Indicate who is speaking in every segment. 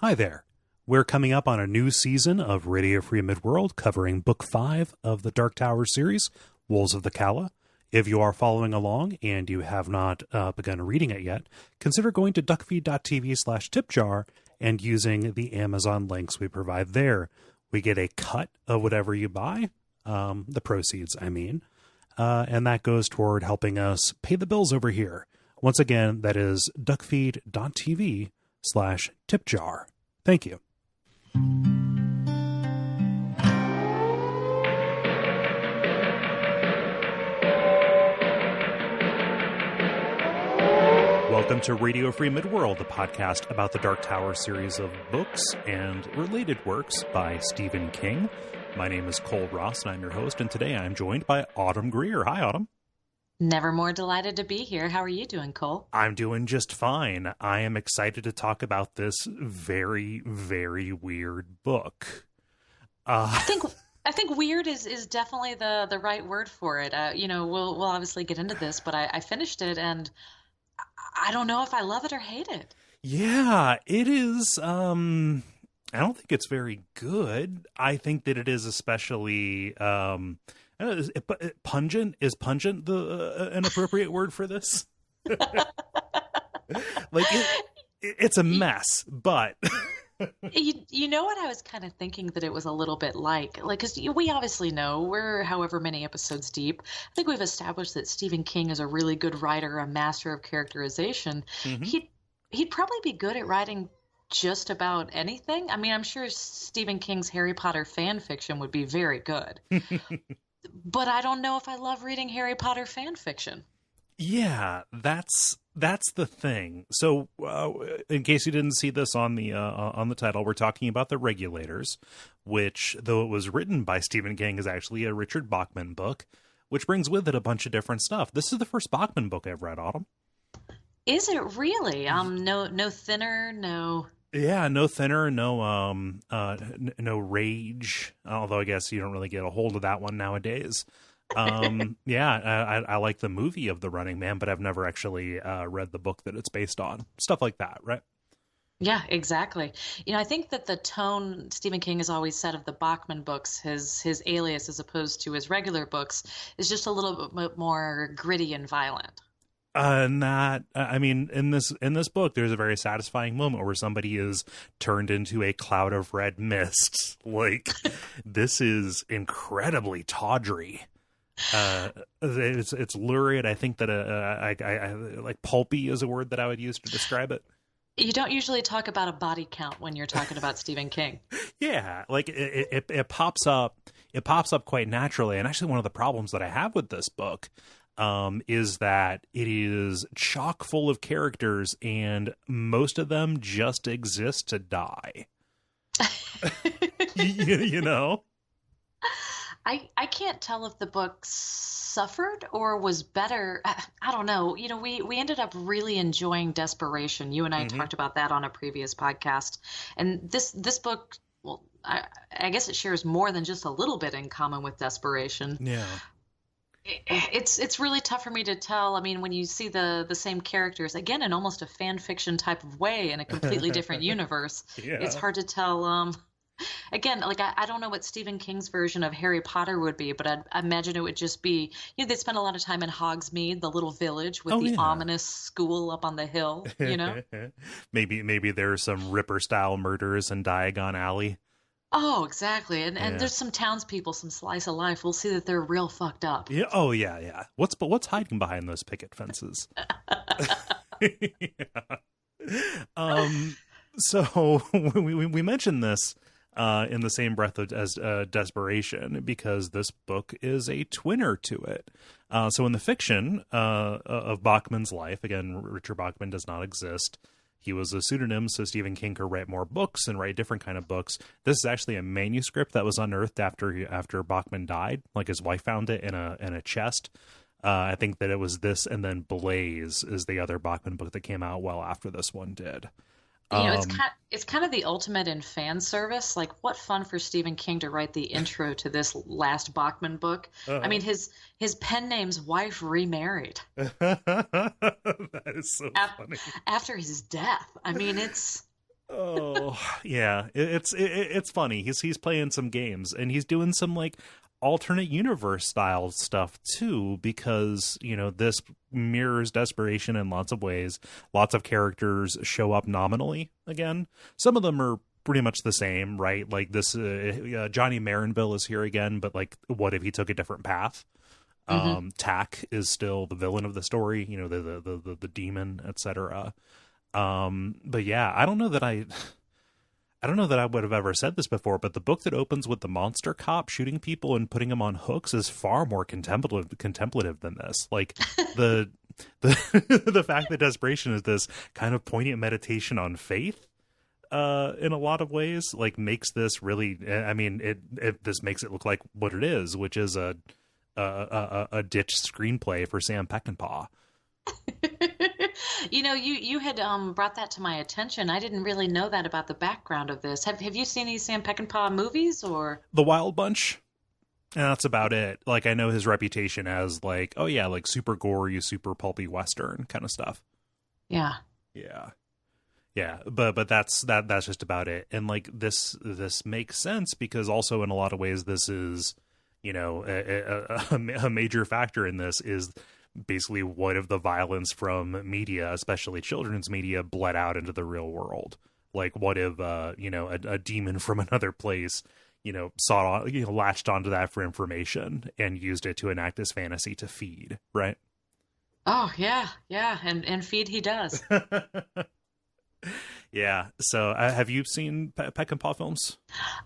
Speaker 1: Hi there. We're coming up on a new season of Radio Free Midworld covering Book 5 of the Dark Tower series, Wolves of the Calla. If you are following along and you have not begun reading it yet, consider going to Duckfeed.tv/tipjar and using the Amazon links we provide there. We get a cut of whatever you buy, the proceeds, I mean, and that goes toward helping us pay the bills over here. Once again, that is Duckfeed.tv/tipjar. Thank you. Welcome to Radio Free Midworld, the podcast about the Dark Tower series of books and related works by Stephen King. My name is Cole Ross, and I'm your host, and today I'm joined by Autumn Greer. Hi, Autumn.
Speaker 2: Never more delighted to be here. How are you doing, Cole?
Speaker 1: I'm doing just fine. I am excited to talk about this very, very weird book.
Speaker 2: I think weird is definitely the right word for it. We'll obviously get into this, but I finished it, and I don't know if I love it or hate it.
Speaker 1: Yeah, it is. I don't think it's very good. I think that it is especially pungent. Is pungent an appropriate word for this? Like it's a mess, but
Speaker 2: you know what I was kind of thinking that it was a little bit like because we obviously know we're however many episodes deep. I think we've established that Stephen King is a really good writer, a master of characterization. Mm-hmm. He'd probably be good at writing just about anything. I mean, I'm sure Stephen King's Harry Potter fan fiction would be very good. But I don't know if I love reading Harry Potter fan fiction.
Speaker 1: Yeah, that's the thing. So, in case you didn't see this on the title, we're talking about the Regulators, which, though it was written by Stephen King, is actually a Richard Bachman book, which brings with it a bunch of different stuff. This is the first Bachman book I've read, Autumn.
Speaker 2: Is it really? No thinner, no.
Speaker 1: Yeah, no thinner, no rage. Although I guess you don't really get a hold of that one nowadays. I like the movie of The Running Man, but I've never actually read the book that it's based on. Stuff like that, right?
Speaker 2: Yeah, exactly. I think that the tone Stephen King has always said of the Bachman books, his alias as opposed to his regular books, is just a little bit more gritty and violent.
Speaker 1: In this book, there's a very satisfying moment where somebody is turned into a cloud of red mist. Like, this is incredibly tawdry. It's lurid. I think that I like pulpy is a word that I would use to describe it.
Speaker 2: You don't usually talk about a body count when you're talking about Stephen King.
Speaker 1: Yeah, like it pops up. It pops up quite naturally. And actually, one of the problems that I have with this book is that it is chock full of characters, and most of them just exist to die. you know.
Speaker 2: I can't tell if the book suffered or was better. I don't know. We ended up really enjoying Desperation. You and I talked about that on a previous podcast. And this book, well, I guess it shares more than just a little bit in common with Desperation.
Speaker 1: Yeah.
Speaker 2: It's really tough for me to tell. I mean, when you see the same characters, again, in almost a fan fiction type of way in a completely different universe, It's hard to tell. Again, like I don't know what Stephen King's version of Harry Potter would be, but I imagine it would just be, they spent a lot of time in Hogsmeade, the little village with the ominous school up on the hill,
Speaker 1: Maybe there's some Ripper-style murders in Diagon Alley.
Speaker 2: Oh, exactly. And there's some townspeople, some slice of life. We'll see that they're real fucked up.
Speaker 1: Yeah. Oh, yeah. What's hiding behind those picket fences? So we mentioned this in the same breath as Desperation, because this book is a twinner to it. So in the fiction of Bachman's life, again, Richard Bachman does not exist. He was a pseudonym, so Stephen King could write more books and write different kind of books. This is actually a manuscript that was unearthed after Bachman died. Like, his wife found it in a chest. I think that it was this, and then Blaze is the other Bachman book that came out well after this one did.
Speaker 2: It's kind of the ultimate in fan service. Like, what fun for Stephen King to write the intro to this last Bachman book. I mean, his pen name's wife remarried.
Speaker 1: That is so funny.
Speaker 2: After his death. I mean, it's...
Speaker 1: Oh, Well, yeah, it's funny. He's playing some games, and he's doing some like alternate universe style stuff too, because this mirrors Desperation in lots of ways. Lots of characters show up nominally again. Some of them are pretty much the same, right? Like this Johnny Marinville is here again, but like, what if he took a different path? Tack is still the villain of the story, the demon, etc. But yeah, I don't know that I would have ever said this before, but the book that opens with the monster cop shooting people and putting them on hooks is far more contemplative than this. Like the the fact that Desperation is this kind of poignant meditation on faith, in a lot of ways, like makes this really, I mean, this makes it look like what it is, which is a ditched screenplay for Sam Peckinpah.
Speaker 2: You had brought that to my attention. I didn't really know that about the background of this. Have you seen these Sam Peckinpah movies or
Speaker 1: The Wild Bunch? And that's about it. Like, I know his reputation as like, oh yeah, like super gory, super pulpy Western kind of stuff.
Speaker 2: Yeah.
Speaker 1: Yeah, but that's just about it. And like this makes sense because also in a lot of ways this is, a major factor in this is basically what if the violence from media, especially children's media, bled out into the real world? Like what if a demon from another place latched onto that for information and used it to enact his fantasy to feed, right?
Speaker 2: Oh yeah, and feed he does.
Speaker 1: Yeah. So have you seen Peckinpah films?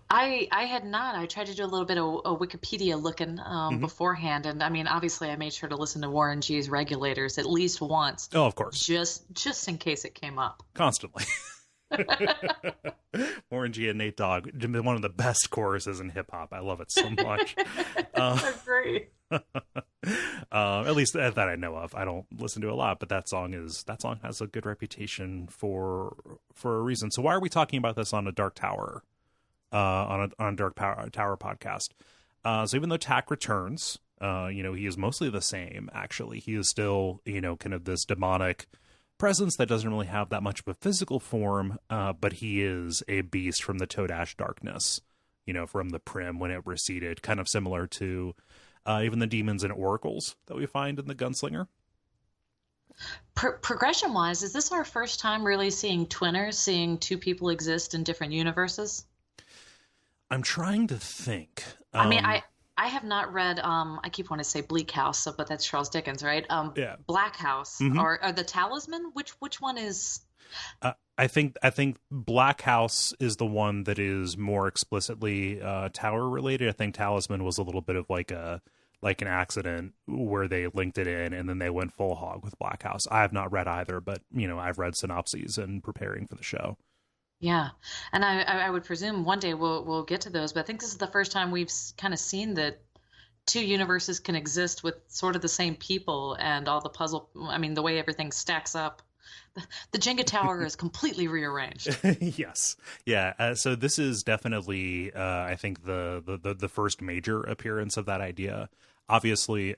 Speaker 2: I had not. I tried to do a little bit of Wikipedia looking beforehand, and I mean, obviously, I made sure to listen to Warren G's Regulators at least once.
Speaker 1: Oh, of course.
Speaker 2: Just in case it came up.
Speaker 1: Constantly. Warren G and Nate Dogg, one of the best choruses in hip hop. I love it so much.
Speaker 2: Agree.
Speaker 1: At least that I know of. I don't listen to a lot, but that song has a good reputation for a reason. So why are we talking about this on a Dark Tower, on a Dark Tower podcast? So even though Tack returns, he is mostly the same. Actually, he is still kind of this demonic presence that doesn't really have that much of a physical form, but he is a beast from the Toadash darkness. From the Prim when it receded, kind of similar to. Even the demons and oracles that we find in the Gunslinger.
Speaker 2: Progression-wise, is this our first time really seeing twinners, seeing two people exist in different universes?
Speaker 1: I'm trying to think.
Speaker 2: I mean, I have not read, I keep wanting to say Bleak House, but that's Charles Dickens, right?
Speaker 1: Yeah.
Speaker 2: Black House, or the Talisman? Which one is...
Speaker 1: I think Black House is the one that is more explicitly tower related. I think Talisman was a little bit of like an accident where they linked it in and then they went full hog with Black House. I have not read either, but I've read synopses and preparing for the show.
Speaker 2: Yeah, and I would presume one day we'll get to those, but I think this is the first time we've kind of seen that two universes can exist with sort of the same people and all the puzzle. I mean, the way everything stacks up. The Jenga tower is completely rearranged.
Speaker 1: Yes. Yeah. So this is definitely, I think, the first major appearance of that idea. Obviously,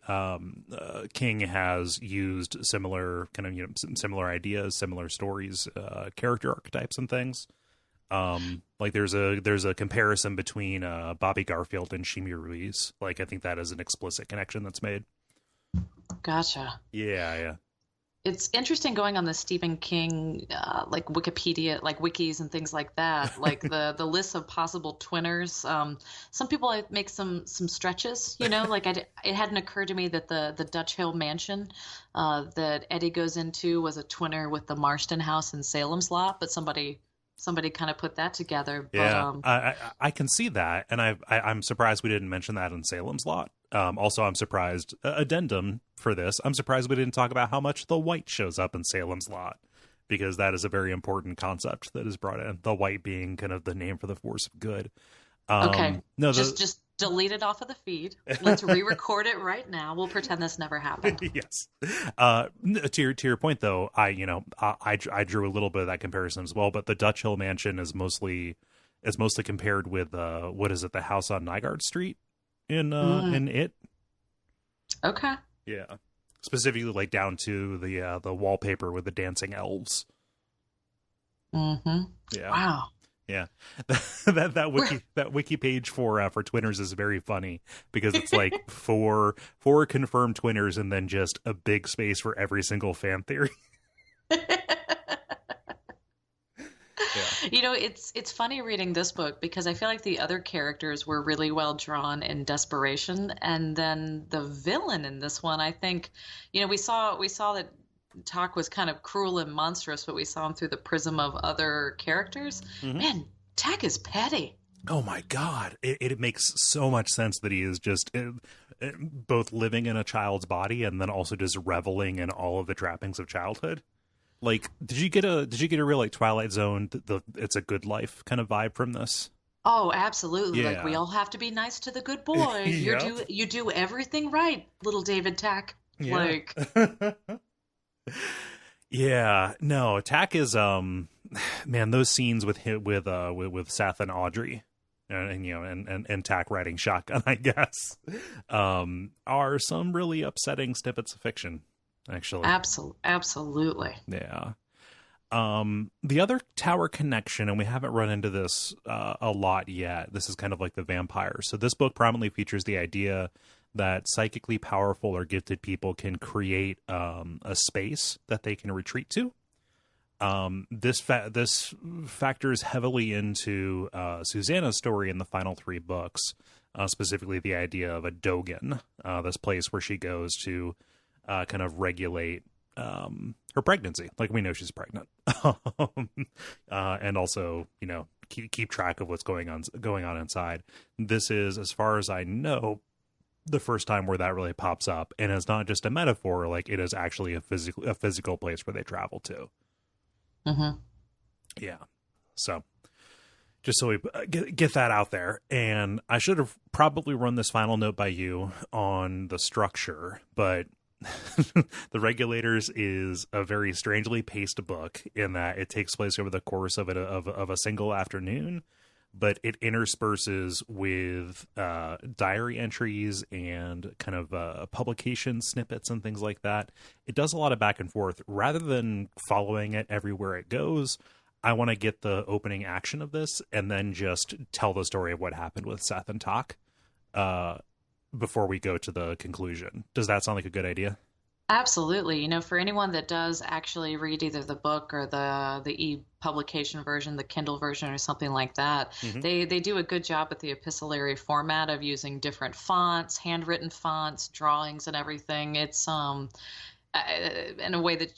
Speaker 1: King has used similar kind of, similar ideas, similar stories, character archetypes and things. Like there's a comparison between Bobby Garfield and Shimi Ruiz. Like I think that is an explicit connection that's made.
Speaker 2: Gotcha.
Speaker 1: Yeah.
Speaker 2: It's interesting going on the Stephen King, like Wikipedia, like wikis and things like that, like the list of possible twinners. Some people make some stretches, like it hadn't occurred to me that the Dutch Hill mansion that Eddie goes into was a twinner with the Marston house in Salem's Lot, but somebody kind of put that together. But,
Speaker 1: yeah, I can see that, and I'm surprised we didn't mention that in Salem's Lot. Also, I'm surprised, addendum for this, I'm surprised we didn't talk about how much the white shows up in Salem's Lot, because that is a very important concept that is brought in, the white being kind of the name for the force of good.
Speaker 2: Okay, no, just delete it off of the feed. Let's re-record it right now. We'll pretend this never happened.
Speaker 1: Yes. To your point, though, I drew a little bit of that comparison as well, but the Dutch Hill Mansion is mostly compared with what is it, the house on Nygaard Street in It.
Speaker 2: Okay.
Speaker 1: Yeah. Specifically, like down to the wallpaper with the dancing elves.
Speaker 2: Mm-hmm.
Speaker 1: Yeah.
Speaker 2: Wow.
Speaker 1: Yeah, that wiki page for Twinners is very funny because it's like four confirmed Twinners and then just a big space for every single fan theory. Yeah.
Speaker 2: You know, it's funny reading this book because I feel like the other characters were really well drawn in Desperation, and then the villain in this one, I think, you know, we saw that Talk was kind of cruel and monstrous, but we saw him through the prism of other characters.
Speaker 1: Mm-hmm.
Speaker 2: Man, Tak is petty.
Speaker 1: Oh my God. It makes so much sense that he is just both living in a child's body and then also just reveling in all of the trappings of childhood. Like, did you get a real like Twilight Zone, the It's a Good Life kind of vibe from this?
Speaker 2: Oh, absolutely.
Speaker 1: Yeah.
Speaker 2: Like, we all have to be nice to the good boy. You do everything right, little David Tak.
Speaker 1: Yeah.
Speaker 2: Like,
Speaker 1: yeah, no, Tak is man, those scenes with Seth and Audrey and you know and Tak riding shotgun, I guess, are some really upsetting snippets of fiction, actually.
Speaker 2: Absolutely.
Speaker 1: Yeah. The other tower connection, and we haven't run into this a lot yet. This is kind of like the vampires. So this book prominently features the idea that psychically powerful or gifted people can create a space that they can retreat to. This factors heavily into Susanna's story in the final 3 books, specifically the idea of a Dogen, this place where she goes to kind of regulate her pregnancy. Like, we know she's pregnant, and also, you know, keep track of what's going on inside. This is, as far as I know, the first time where that really pops up, and it's not just a metaphor. Like, it is actually a physical place where they travel to.
Speaker 2: Mm-hmm.
Speaker 1: Yeah. So just so we get that out there. And I should have probably run this final note by you on the structure, but The Regulators is a very strangely paced book in that it takes place over the course of a single afternoon, but it intersperses with diary entries and kind of publication snippets and things like that. It does a lot of back and forth. Rather than following it everywhere it goes, I want to get the opening action of this and then just tell the story of what happened with Seth and Tak before we go to the conclusion. Does that sound like a good idea?
Speaker 2: Absolutely. You know, for anyone that does actually read either the book or the e-publication version, the Kindle version or something like that,
Speaker 1: Mm-hmm.
Speaker 2: they do a good job with the epistolary format of using different fonts, handwritten fonts, drawings, and everything. It's in a way that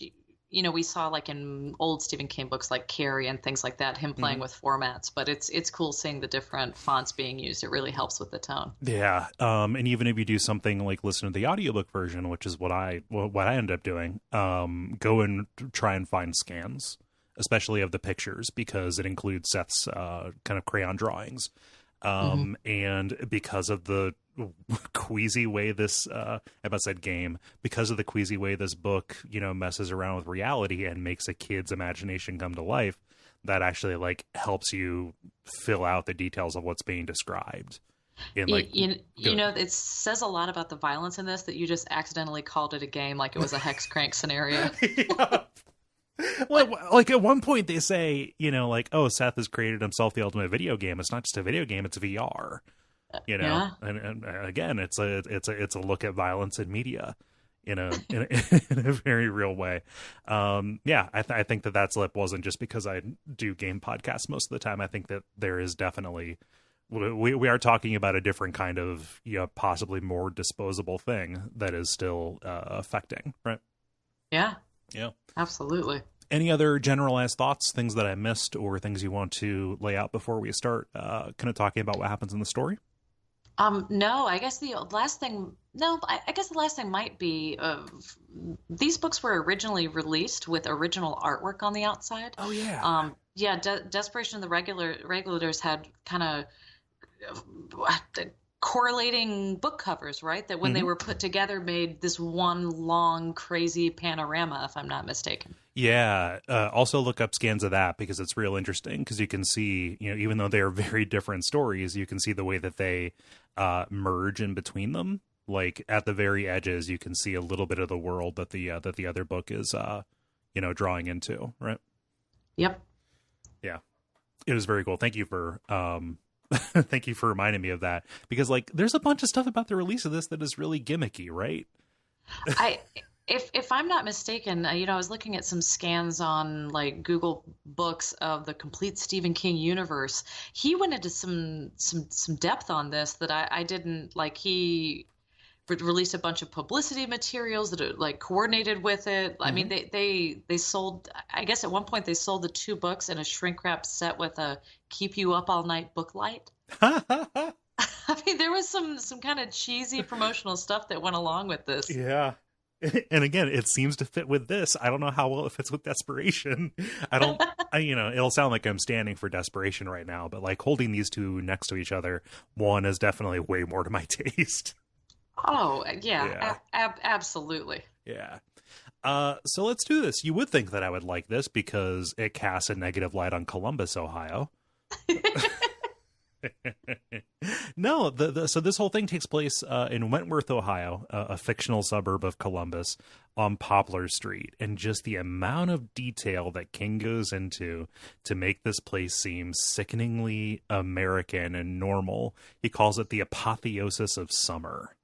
Speaker 2: you know, we saw like in old Stephen King books like Carrie and things like that, him playing with formats, but it's cool seeing the different fonts being used. It really helps with the tone.
Speaker 1: Yeah. And even if you do something like listen to the audiobook version, which is what I ended up doing, go and try and find scans, especially of the pictures, because it includes Seth's kind of crayon drawings. And because of the queasy way this because of the queasy way this book, you know, messes around with reality and makes a kid's imagination come to life, that actually like helps you fill out the details of what's being described. In, like,
Speaker 2: you know, it says a lot about the violence in this that you just accidentally called it a game, like it was a hex crank scenario.
Speaker 1: Yeah. Well, like at one point they say, you know, like, oh, Seth has created himself the ultimate video game. It's not just a video game; it's VR. You know,
Speaker 2: Yeah.
Speaker 1: and again, it's a look at violence in media in a very real way. Yeah, I think that slip wasn't just because I do game podcasts most of the time. I think that there is definitely we are talking about a different kind of, you know, possibly more disposable thing that is still affecting, right?
Speaker 2: Yeah.
Speaker 1: Yeah.
Speaker 2: Absolutely.
Speaker 1: Any other generalized thoughts, things that I missed, or things you want to lay out before we start kind of talking about what happens in the story?
Speaker 2: No, I guess the last thing. No, I guess the last thing might be these books were originally released with original artwork on the outside.
Speaker 1: Oh yeah.
Speaker 2: Yeah. Desperation and the Regulators had kind of correlating book covers, right? That when they were put together made this one long, crazy panorama, if I'm not mistaken.
Speaker 1: Yeah. Also look up scans of that, because it's real interesting, because you can see, you know, even though they are very different stories, you can see the way that they merge in between them. Like at the very edges, you can see a little bit of the world that the other book is, you know, drawing into, right?
Speaker 2: Yep.
Speaker 1: Yeah. It was very cool. Thank you for thank you for reminding me of that, because like there's a bunch of stuff about the release of this that is really gimmicky, right?
Speaker 2: I if I'm not mistaken, I was looking at some scans on like Google Books of the complete Stephen King universe. He went into some depth on this that I didn't like. He released a bunch of publicity materials that are like coordinated with it. I mean, they sold. I guess at one point they sold the 2 books in a shrink wrap set with a keep you up all night book light. I mean, there was some kind of cheesy promotional stuff that went along with this.
Speaker 1: Yeah. And again, it seems to fit with this. I don't know how well it fits with Desperation. It'll sound like I'm standing for Desperation right now, but like holding these two next to each other, one is definitely way more to my taste.
Speaker 2: Oh, yeah. Absolutely.
Speaker 1: Yeah. So let's do this. You would think that I would like this because it casts a negative light on Columbus, Ohio. No, so this whole thing takes place in Wentworth, Ohio, a fictional suburb of Columbus, on Poplar Street, and just the amount of detail that King goes into to make this place seem sickeningly American and normal. He calls it the apotheosis of summer.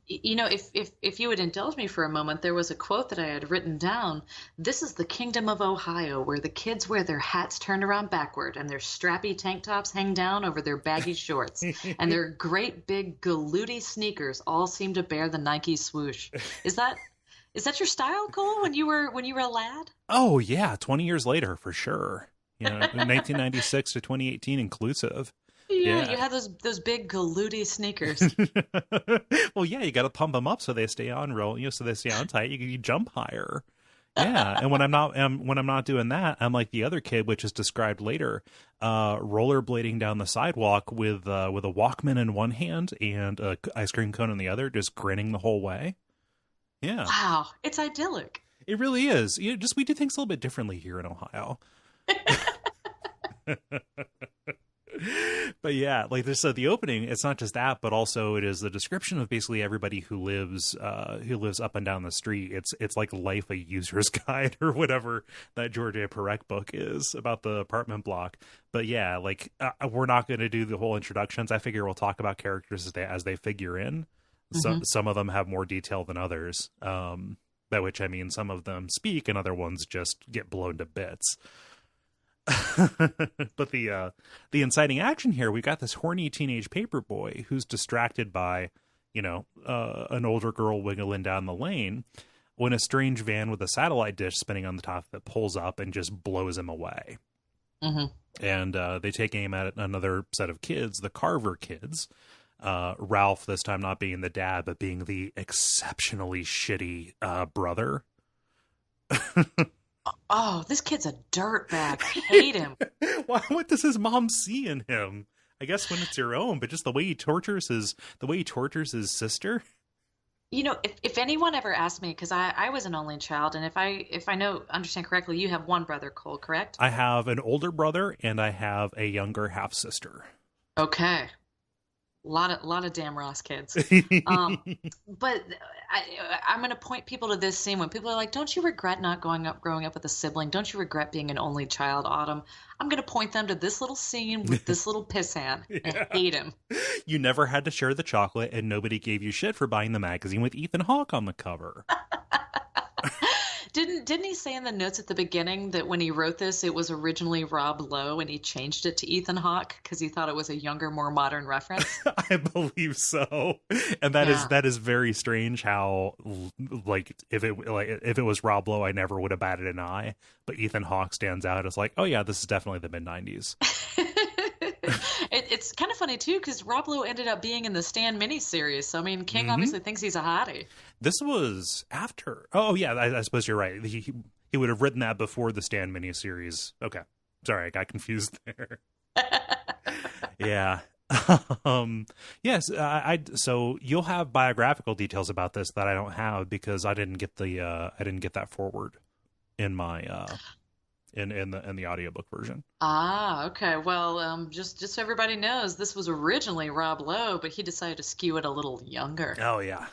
Speaker 2: If you would indulge me for a moment, there was a quote that I had written down. This is the kingdom of Ohio, where the kids wear their hats turned around backward and their strappy tank tops hang down over their baggy shorts, and their great big galooty sneakers all seem to bear the Nike swoosh. Is that your style, Cole, when you were a lad?
Speaker 1: Oh yeah, 20 years later for sure. 1996 to 2018 inclusive.
Speaker 2: Yeah, you have those big galooty sneakers.
Speaker 1: Well, yeah, you got to pump them up so they stay on so they stay on tight. You jump higher. Yeah, and when I'm not doing that, I'm like the other kid, which is described later, rollerblading down the sidewalk with a Walkman in one hand and a ice cream cone in the other, just grinning the whole way. Yeah.
Speaker 2: Wow, it's idyllic.
Speaker 1: It really is. We do things a little bit differently here in Ohio. But yeah, like this, the opening, it's not just that, but also it is the description of basically everybody who lives up and down the street. It's like Life, a User's Guide or whatever that George A. Perec book is about the apartment block. But yeah, like we're not going to do the whole introductions. I figure we'll talk about characters as they figure in. Some of them have more detail than others. By which I mean some of them speak and other ones just get blown to bits. But the inciting action here, we got this horny teenage paperboy who's distracted by, an older girl wiggling down the lane when a strange van with a satellite dish spinning on the top that pulls up and just blows him away. Mm-hmm. And they take aim at another set of kids, the Carver kids. Ralph, this time not being the dad, but being the exceptionally shitty brother.
Speaker 2: Oh, this kid's a dirtbag. I hate him.
Speaker 1: What does his mom see in him? I guess when it's your own, but just the way he tortures his sister.
Speaker 2: If anyone ever asked me, because I was an only child, and if I understand correctly, you have one brother, Cole, correct?
Speaker 1: I have an older brother and I have a younger half sister.
Speaker 2: Okay. A lot of damn Ross kids. But I'm going to point people to this scene when people are like, don't you regret not growing up with a sibling? Don't you regret being an only child, Autumn? I'm going to point them to this little scene with this little pisshand. Yeah. I hate him.
Speaker 1: You never had to share the chocolate and nobody gave you shit for buying the magazine with Ethan Hawke on the cover.
Speaker 2: Didn't he say in the notes at the beginning that when he wrote this, it was originally Rob Lowe and he changed it to Ethan Hawke because he thought it was a younger, more modern reference?
Speaker 1: I believe so. And that is very strange how, like, if it was Rob Lowe, I never would have batted an eye. But Ethan Hawke stands out as like, oh yeah, this is definitely the mid-90s.
Speaker 2: It's kind of funny too because Rob Lowe ended up being in the Stan miniseries. So I mean, King obviously thinks he's a hottie.
Speaker 1: This was after. Oh yeah, I suppose you're right. He would have written that before the Stan miniseries. Okay, sorry, I got confused there. Yeah. Yes. So you'll have biographical details about this that I don't have because I didn't get that forward in my in the audiobook version.
Speaker 2: Ah, okay. Well, just so everybody knows, this was originally Rob Lowe, but he decided to skew it a little younger.
Speaker 1: Oh yeah,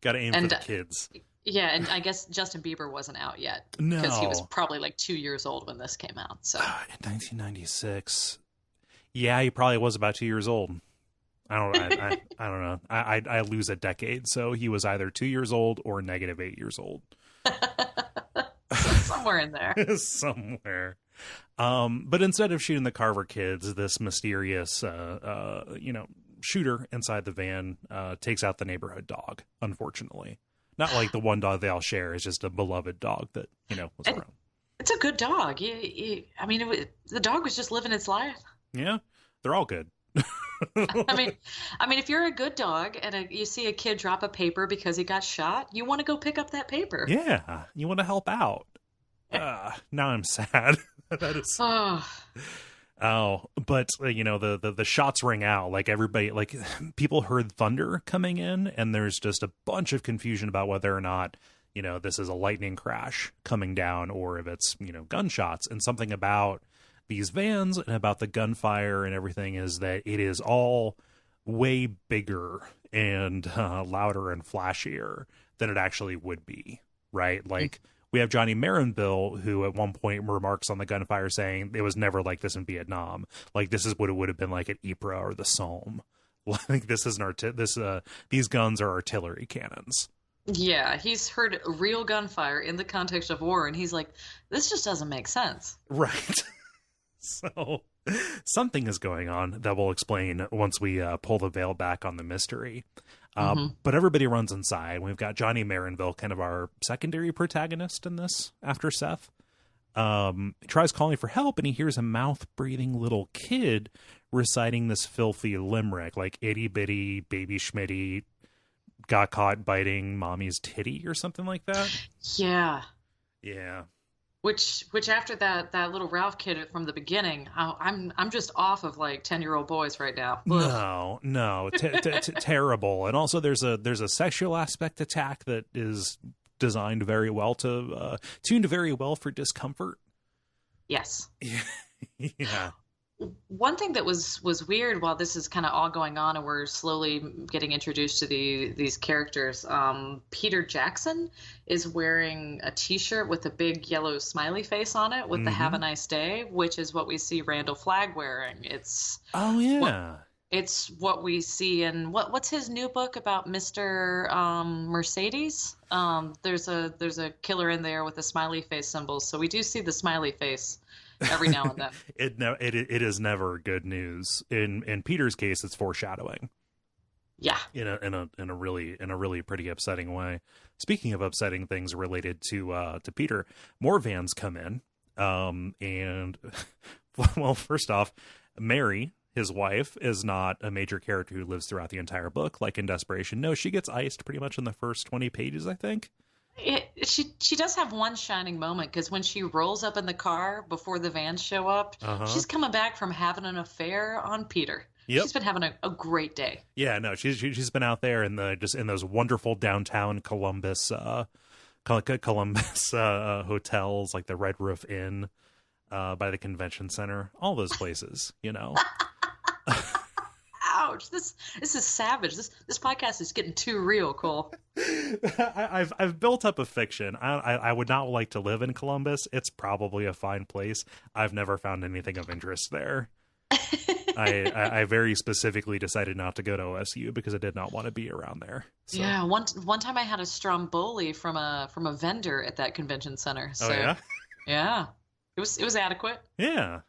Speaker 1: got to aim for the kids.
Speaker 2: Yeah, and I guess Justin Bieber wasn't out yet because he was
Speaker 1: No.
Speaker 2: probably like 2 years old when this came out. So
Speaker 1: In 1996. Yeah, he probably was about 2 years old. I don't know. I lose a decade. So he was either 2 years old or -8 years old.
Speaker 2: somewhere in there.
Speaker 1: Somewhere. But instead of shooting the Carver kids, this mysterious, shooter inside the van takes out the neighborhood dog, unfortunately. Not like the one dog they all share. It's just a beloved dog that, was around.
Speaker 2: It's a good dog. I mean, the dog was just living its life.
Speaker 1: Yeah, they're all good.
Speaker 2: I mean, if you're a good dog and you see a kid drop a paper because he got shot, you want to go pick up that paper.
Speaker 1: Yeah, you want to help out. Now I'm sad. That is. But the shots ring out. Like everybody, like people heard thunder coming in, and there's just a bunch of confusion about whether or not this is a lightning crash coming down or if it's gunshots. And something about these vans and about the gunfire and everything is that it is all way bigger and louder and flashier than it actually would be, right? Like we have Johnny Marinville, who at one point remarks on the gunfire saying it was never like this in Vietnam. Like this is what it would have been like at Ypres or the Somme. Like this is these guns are artillery cannons.
Speaker 2: Yeah, he's heard real gunfire in the context of war, and he's like, this just doesn't make sense.
Speaker 1: Right. So something is going on that we'll explain once we pull the veil back on the mystery. But everybody runs inside. We've got Johnny Marinville, kind of our secondary protagonist in this after Seth. He tries calling for help, and he hears a mouth-breathing little kid reciting this filthy limerick, like itty bitty baby Schmitty got caught biting mommy's titty or something like that.
Speaker 2: Yeah.
Speaker 1: Yeah.
Speaker 2: Which after that little Ralph kid from the beginning, I'm just off of like 10-year-old boys right now. Ugh.
Speaker 1: No, terrible. And also there's a sexual aspect attack that is designed very well tuned very well for discomfort.
Speaker 2: Yes.
Speaker 1: Yeah.
Speaker 2: One thing that was weird while this is kind of all going on and we're slowly getting introduced to these characters, Peter Jackson is wearing a T-shirt with a big yellow smiley face on it with the "Have a nice day," which is what we see Randall Flagg wearing. It's it's what we see in what's his new book about Mr. Mercedes. There's a killer in there with the smiley face symbols, so we do see the smiley face every now and then.
Speaker 1: It is never good news. In Peter's case, it's foreshadowing.
Speaker 2: Yeah.
Speaker 1: In a really pretty upsetting way. Speaking of upsetting things related to Peter, more vans come in. And well, first off, Mary, his wife, is not a major character who lives throughout the entire book, like in Desperation. No, she gets iced pretty much in the first 20 pages, I think.
Speaker 2: She does have one shining moment because when she rolls up in the car before the vans show up, she's coming back from having an affair on Peter. Yep. She's been having a great day.
Speaker 1: Yeah, no, she's been out there in those wonderful downtown Columbus hotels, like the Red Roof Inn by the convention center, all those places,
Speaker 2: Ouch! This is savage. This podcast is getting too real, Cole.
Speaker 1: I've built up a fiction. I would not like to live in Columbus. It's probably a fine place. I've never found anything of interest there. I very specifically decided not to go to OSU because I did not want to be around there. So.
Speaker 2: Yeah, one time I had a Stromboli from a vendor at that convention center. So,
Speaker 1: oh yeah,
Speaker 2: yeah, it was adequate.
Speaker 1: Yeah.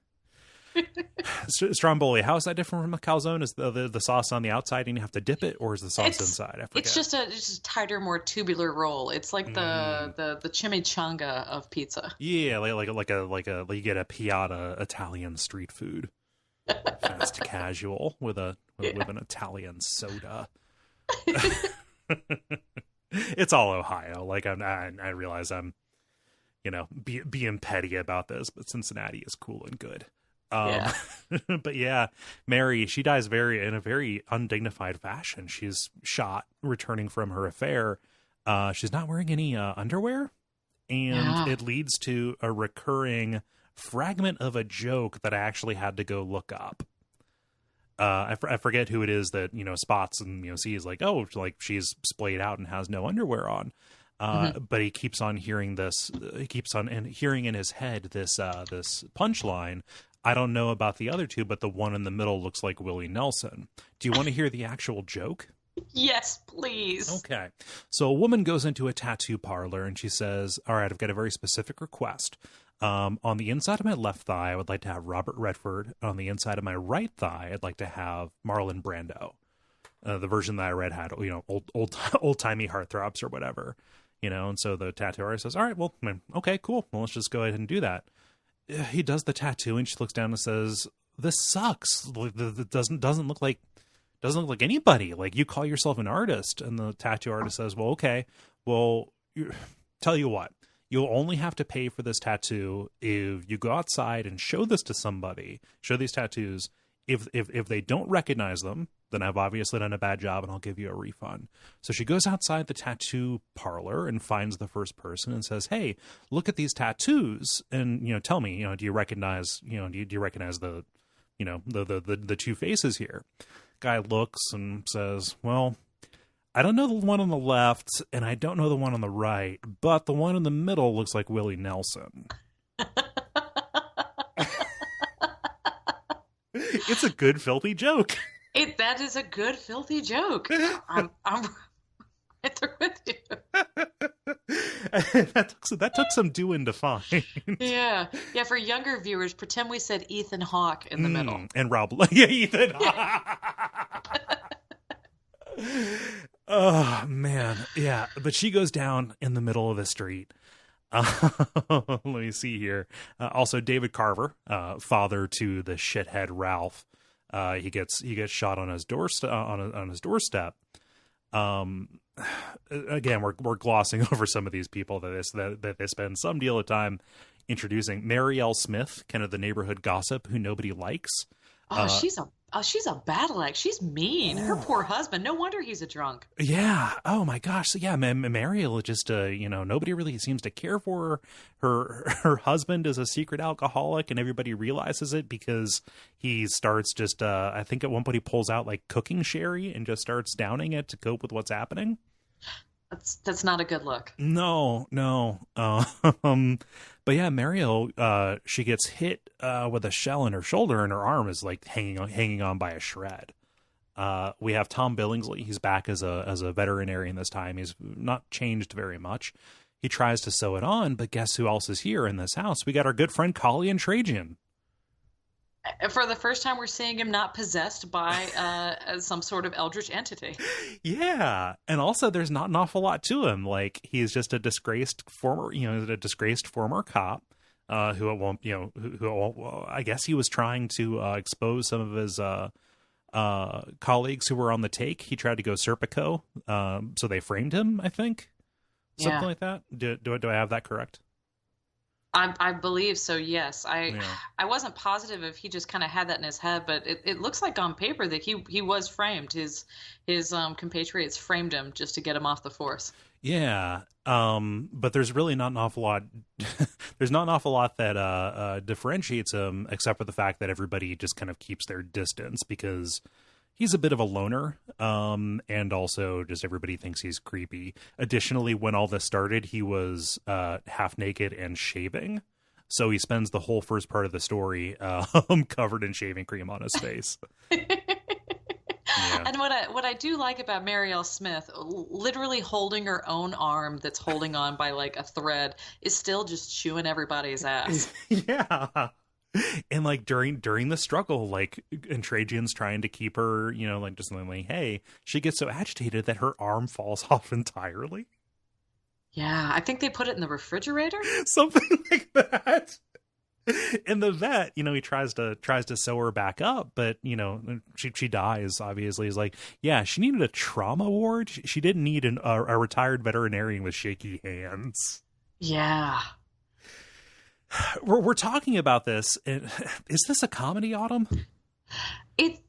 Speaker 1: Stromboli, how is that different from a calzone? Is the sauce on the outside and you have to dip it, or is the sauce inside? I forget.
Speaker 2: It's just a tighter, more tubular roll. It's like the chimichanga of pizza.
Speaker 1: Yeah, like you get a Piata Italian street food, fast casual with an Italian soda. It's all Ohio. Like I realize I'm, being petty about this, but Cincinnati is cool and good. But yeah, Mary, she dies in a very undignified fashion. She's shot returning from her affair. She's not wearing any underwear, and it leads to a recurring fragment of a joke that I actually had to go look up. I forget who it is that spots and sees like, oh, like she's splayed out and has no underwear on. But he keeps on hearing this. He keeps on hearing in his head this punchline. I don't know about the other two, but the one in the middle looks like Willie Nelson. Do you want to hear the actual joke?
Speaker 2: Yes, please.
Speaker 1: Okay. So a woman goes into a tattoo parlor and she says, all right, I've got a very specific request. On the inside of my left thigh, I would like to have Robert Redford. On the inside of my right thigh, I'd like to have Marlon Brando. The version that I read had, old timey heartthrobs or whatever, And so the tattoo artist says, all right, well, okay, cool. Well, let's just go ahead and do that. He does the tattoo and she looks down and says, this sucks. It doesn't look like anybody. Like, you call yourself an artist. And the tattoo artist says, well, okay, well, tell you what. You'll only have to pay for this tattoo if you go outside and show this to somebody, show these tattoos. If they don't recognize them, then I've obviously done a bad job and I'll give you a refund. So she goes outside the tattoo parlor and finds the first person and says, hey, look at these tattoos. And, tell me, do you recognize, do you recognize the two faces here? Guy looks and says, well, I don't know the one on the left, and I don't know the one on the right, but the one in the middle looks like Willie Nelson. It's a good, filthy joke.
Speaker 2: That is a good, filthy joke. I'm right there with you.
Speaker 1: that took some doing to find.
Speaker 2: Yeah. For younger viewers, pretend we said Ethan Hawke in the middle.
Speaker 1: And Rob, Ethan Hawke. Oh, man. Yeah. But she goes down in the middle of the street. Let me see here. Also, David Carver, father to the shithead Ralph. He gets shot on his doorstep. On his doorstep. Again, we're glossing over some of these people that they spend some deal of time introducing. Mary L. Smith, kind of the neighborhood gossip who nobody likes.
Speaker 2: She's a battle axe. She's mean. Her poor husband. No wonder he's a drunk.
Speaker 1: Yeah. Oh my gosh. So yeah, Mariel just nobody really seems to care for her. Her husband is a secret alcoholic, and everybody realizes it because he starts just. I think at one point he pulls out like cooking sherry and just starts downing it to cope with what's happening.
Speaker 2: That's not a good look.
Speaker 1: No. But yeah, Mariel, she gets hit with a shell in her shoulder, and her arm is like hanging on by a shred. We have Tom Billingsley. He's back as a veterinarian this time. He's not changed very much. He tries to sew it on, but guess who else is here in this house? We got our good friend Colleen Trajan.
Speaker 2: For the first time, we're seeing him not possessed by some sort of eldritch entity.
Speaker 1: Yeah, and also there's not an awful lot to him. Like, he's just a disgraced former cop who I guess he was trying to expose some of his colleagues who were on the take. He tried to go Serpico, so they framed him. I think something like that. Do I have that correct?
Speaker 2: I believe so, yes. I wasn't positive if he just kind of had that in his head, but it looks like on paper that he was framed. His compatriots framed him just to get him off the force. Yeah,
Speaker 1: but there's really not an awful lot. There's not an awful lot that differentiates him, except for the fact that everybody just kind of keeps their distance because he's a bit of a loner, and also just everybody thinks he's creepy. Additionally, when all this started, he was half naked and shaving, so he spends the whole first part of the story covered in shaving cream on his face. Yeah.
Speaker 2: And what I do like about Marielle Smith, literally holding her own arm that's holding on by like a thread, is still just chewing everybody's ass.
Speaker 1: Yeah. And like during the struggle, like, and Trajan's trying to keep her, like just like, hey, she gets so agitated that her arm falls off entirely.
Speaker 2: Yeah, I think they put it in the refrigerator.
Speaker 1: Something like that. And the vet, he tries to sew her back up, but she dies. Obviously, he's like, yeah, she needed a trauma ward. She didn't need a retired veterinarian with shaky hands.
Speaker 2: Yeah.
Speaker 1: We're talking about this. Is this a comedy, Autumn?
Speaker 2: It's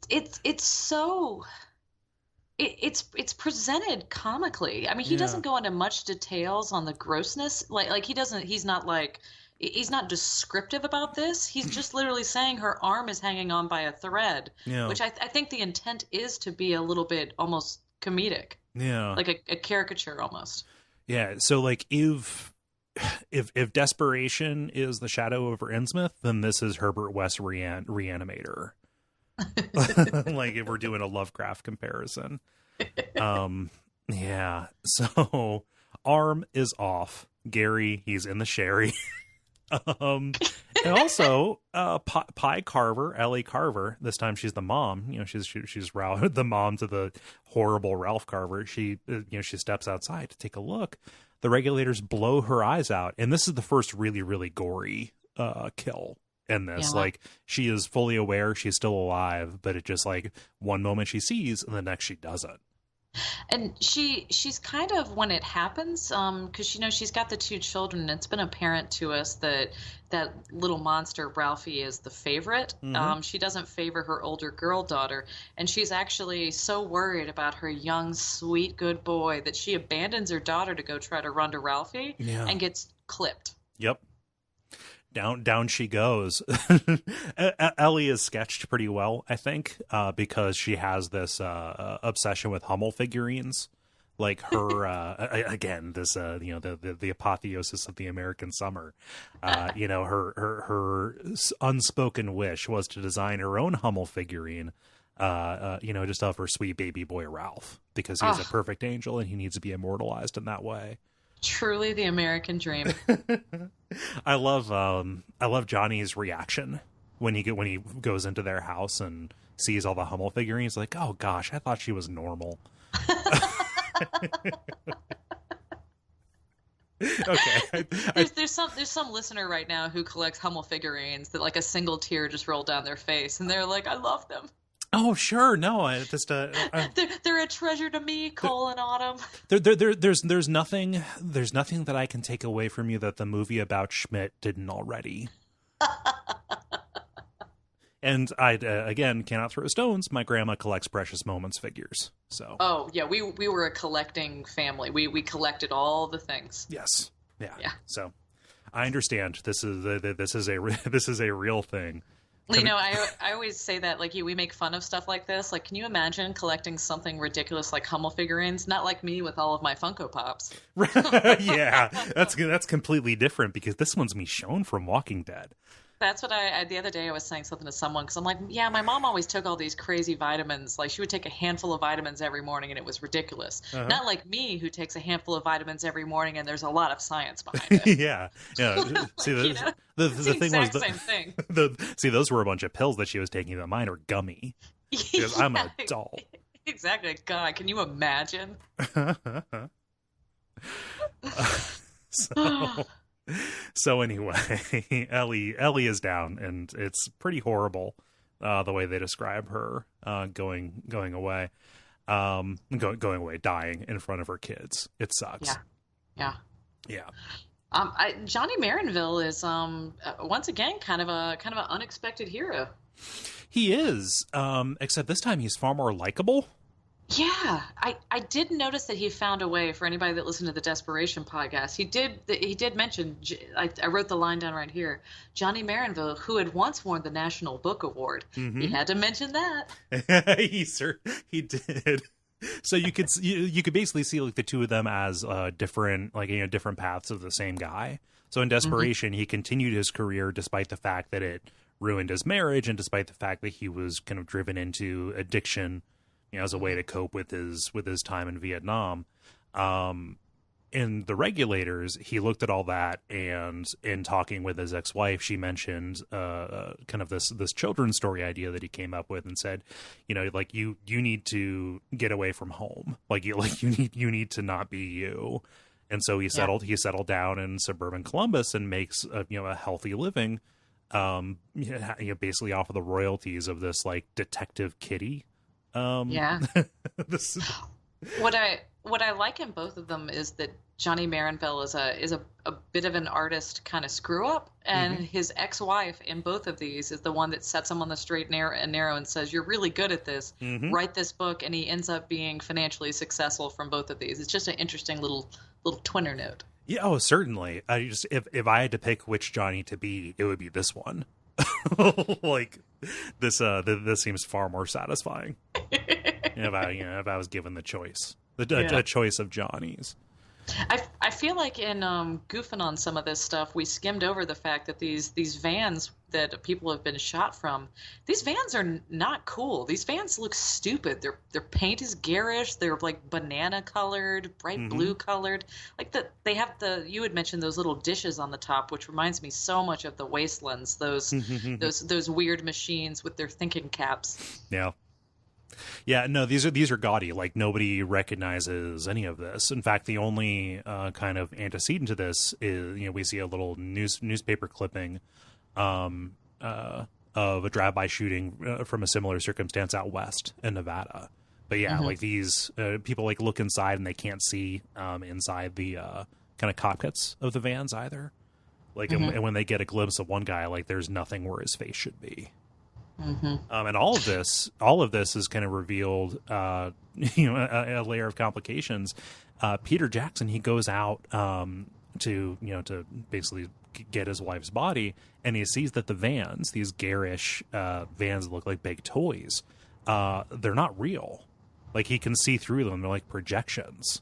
Speaker 2: presented comically. I mean, he doesn't go into much details on the grossness. Like he's not descriptive about this. He's just literally saying her arm is hanging on by a thread, which I think the intent is to be a little bit almost comedic.
Speaker 1: Yeah.
Speaker 2: Like a caricature almost.
Speaker 1: Yeah, so like if Desperation is the shadow over Innsmouth, then this is Herbert West Reanimator. Like if we're doing a Lovecraft comparison. Yeah. So arm is off. Gary, he's in the sherry. And also Pie Carver, Ellie Carver, this time she's the mom, you know, she's Ralph, the mom to the horrible Ralph Carver. She she steps outside to take a look. The regulators blow her eyes out, and this is the first really, really gory kill in this.
Speaker 2: Yeah.
Speaker 1: Like, she is fully aware she's still alive, but it just like one moment she sees and the next she doesn't.
Speaker 2: And she's kind of, when it happens, because she's got the two children, and it's been apparent to us that that little monster Ralphie is the favorite. She doesn't favor her older girl daughter, and she's actually so worried about her young, sweet, good boy that she abandons her daughter to go try to run to Ralphie and gets clipped.
Speaker 1: Yep. Down she goes. Ellie is sketched pretty well, I think, because she has this obsession with Hummel figurines. Like her, again, this the apotheosis of the American summer. Her unspoken wish was to design her own Hummel figurine. Just of her sweet baby boy Ralph, because he's a perfect angel and he needs to be immortalized in that way.
Speaker 2: Truly the American dream.
Speaker 1: I love Johnny's reaction when he goes into their house and sees all the Hummel figurines. Like, oh gosh, I thought she was normal. Okay.
Speaker 2: There's some listener right now who collects Hummel figurines that like a single tear just rolled down their face, and they're like, I love them.
Speaker 1: Oh sure, no, I just
Speaker 2: they're a treasure to me, Cole and Autumn.
Speaker 1: There's nothing that I can take away from you that the movie about Schmidt didn't already. And I again cannot throw stones. My grandma collects Precious Moments figures, so. Oh
Speaker 2: yeah, we were a collecting family. We collected all the things.
Speaker 1: Yes, yeah. So I understand. This is a real thing.
Speaker 2: Well, I always say that, like, we make fun of stuff like this. Like, can you imagine collecting something ridiculous like Hummel figurines? Not like me with all of my Funko Pops.
Speaker 1: Yeah, that's completely different, because this one's Michonne from Walking Dead.
Speaker 2: That's what the other day I was saying something to someone, because I'm like, yeah, my mom always took all these crazy vitamins. Like, she would take a handful of vitamins every morning, and it was ridiculous. Not like me, who takes a handful of vitamins every morning, and there's a lot of science behind it.
Speaker 1: Yeah. See, the thing was the same thing. See, those were a bunch of pills that she was taking, but mine are gummy. Because I'm an adult.
Speaker 2: Exactly. God, can you imagine?
Speaker 1: So anyway, Ellie is down, and it's pretty horrible the way they describe her going away, dying in front of her kids. It sucks.
Speaker 2: Yeah. Johnny Marinville is once again kind of an unexpected hero.
Speaker 1: He is, except this time he's far more likable.
Speaker 2: Yeah, I did notice that he found a way. For anybody that listened to the Desperation podcast, he did mention. I wrote the line down right here. Johnny Marinville, who had once won the National Book Award, he had to mention that.
Speaker 1: He did. So you could basically see like the two of them as different paths of the same guy. So in Desperation, he continued his career despite the fact that it ruined his marriage, and despite the fact that he was kind of driven into addiction, as a way to cope with his time in Vietnam. In The Regulators, he looked at all that, and in talking with his ex-wife, she mentioned kind of this children's story idea that he came up with, and said, like you need to get away from home, you need to not be you. And so he settled down in suburban Columbus and makes a healthy living, basically off of the royalties of this like detective kitty.
Speaker 2: What I like in both of them is that Johnny Marinville is a bit of an artist kind of screw up, and his ex-wife in both of these is the one that sets him on the straight and narrow and says, you're really good at this, write this book, and he ends up being financially successful from both of these. It's just an interesting little twinner note.
Speaker 1: Yeah, oh certainly. I just if I had to pick which Johnny to be, it would be this one. Like this seems far more satisfying. If I was given the choice, a choice of Johnnies.
Speaker 2: I feel like in goofing on some of this stuff, we skimmed over the fact that these vans that people have been shot from, these vans are not cool. These vans look stupid. Their paint is garish. They're like banana colored, bright blue colored. Like they have you had mentioned those little dishes on the top, which reminds me so much of the Wastelands. Those weird machines with their thinking caps.
Speaker 1: Yeah. Yeah, no, these are gaudy. Like, nobody recognizes any of this. In fact, the only kind of antecedent to this is, we see a little newspaper clipping of a drive-by shooting from a similar circumstance out west in Nevada. But yeah, like these people like look inside and they can't see inside the kind of cockpits of the vans either. Like, and when they get a glimpse of one guy, like there's nothing where his face should be. And all of this is kind of revealed, a layer of complications. Peter Jackson, he goes out to basically get his wife's body, and he sees that the vans, these garish vans that look like big toys, they're not real. Like, he can see through them; they're like projections.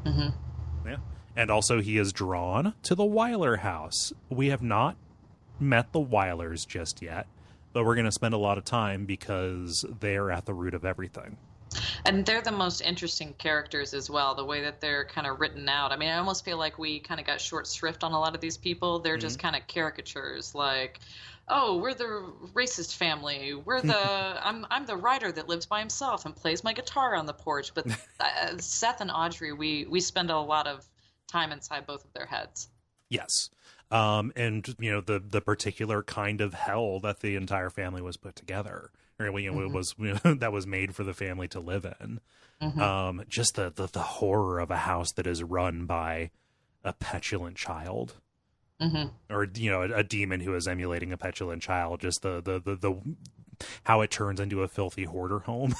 Speaker 1: Yeah, and also he is drawn to the Weiler house. We have not met the Weilers just yet, but we're going to spend a lot of time because they're at the root of everything.
Speaker 2: And they're the most interesting characters as well, the way that they're kind of written out. I mean, I almost feel like we kind of got short shrift on a lot of these people. They're just kind of caricatures, like, oh, we're the racist family. We're the I'm the writer that lives by himself and plays my guitar on the porch. But Seth and Audrey, we spend a lot of time inside both of their heads.
Speaker 1: Yes. And the particular kind of hell that the entire family was put together, or it was that was made for the family to live in. Just the horror of a house that is run by a petulant child, or a demon who is emulating a petulant child. Just the how it turns into a filthy hoarder home.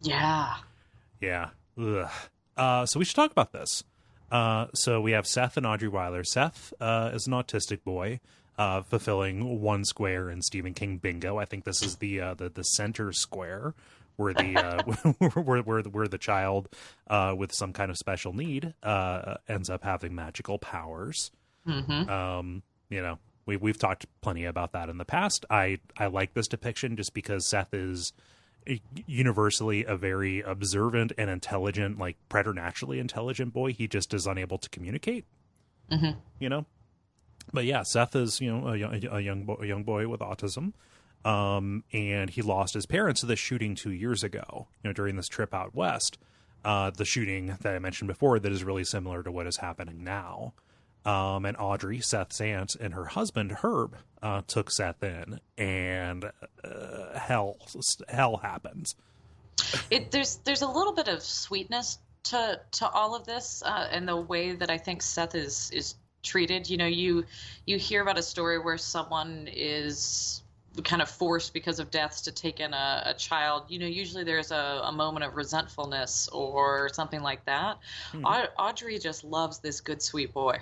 Speaker 1: Yeah. Ugh. So we should talk about this. So we have Seth and Audrey Weiler. Seth is an autistic boy, fulfilling one square in Stephen King bingo. I think this is the center square where the where the child with some kind of special need ends up having magical powers. We've talked plenty about that in the past. I like this depiction just because Seth is universally a very observant and intelligent, like preternaturally intelligent boy. He just is unable to communicate. But yeah, Seth is a young boy with autism, and he lost his parents to this shooting 2 years ago. During this trip out west, the shooting that I mentioned before that is really similar to what is happening now. And Audrey, Seth's aunt, and her husband Herb took Seth in, and hell happens.
Speaker 2: There's a little bit of sweetness to all of this, and the way that I think Seth is treated. You hear about a story where someone is kind of forced because of deaths to take in a child. Usually there's a moment of resentfulness or something like that. Audrey just loves this good, sweet boy.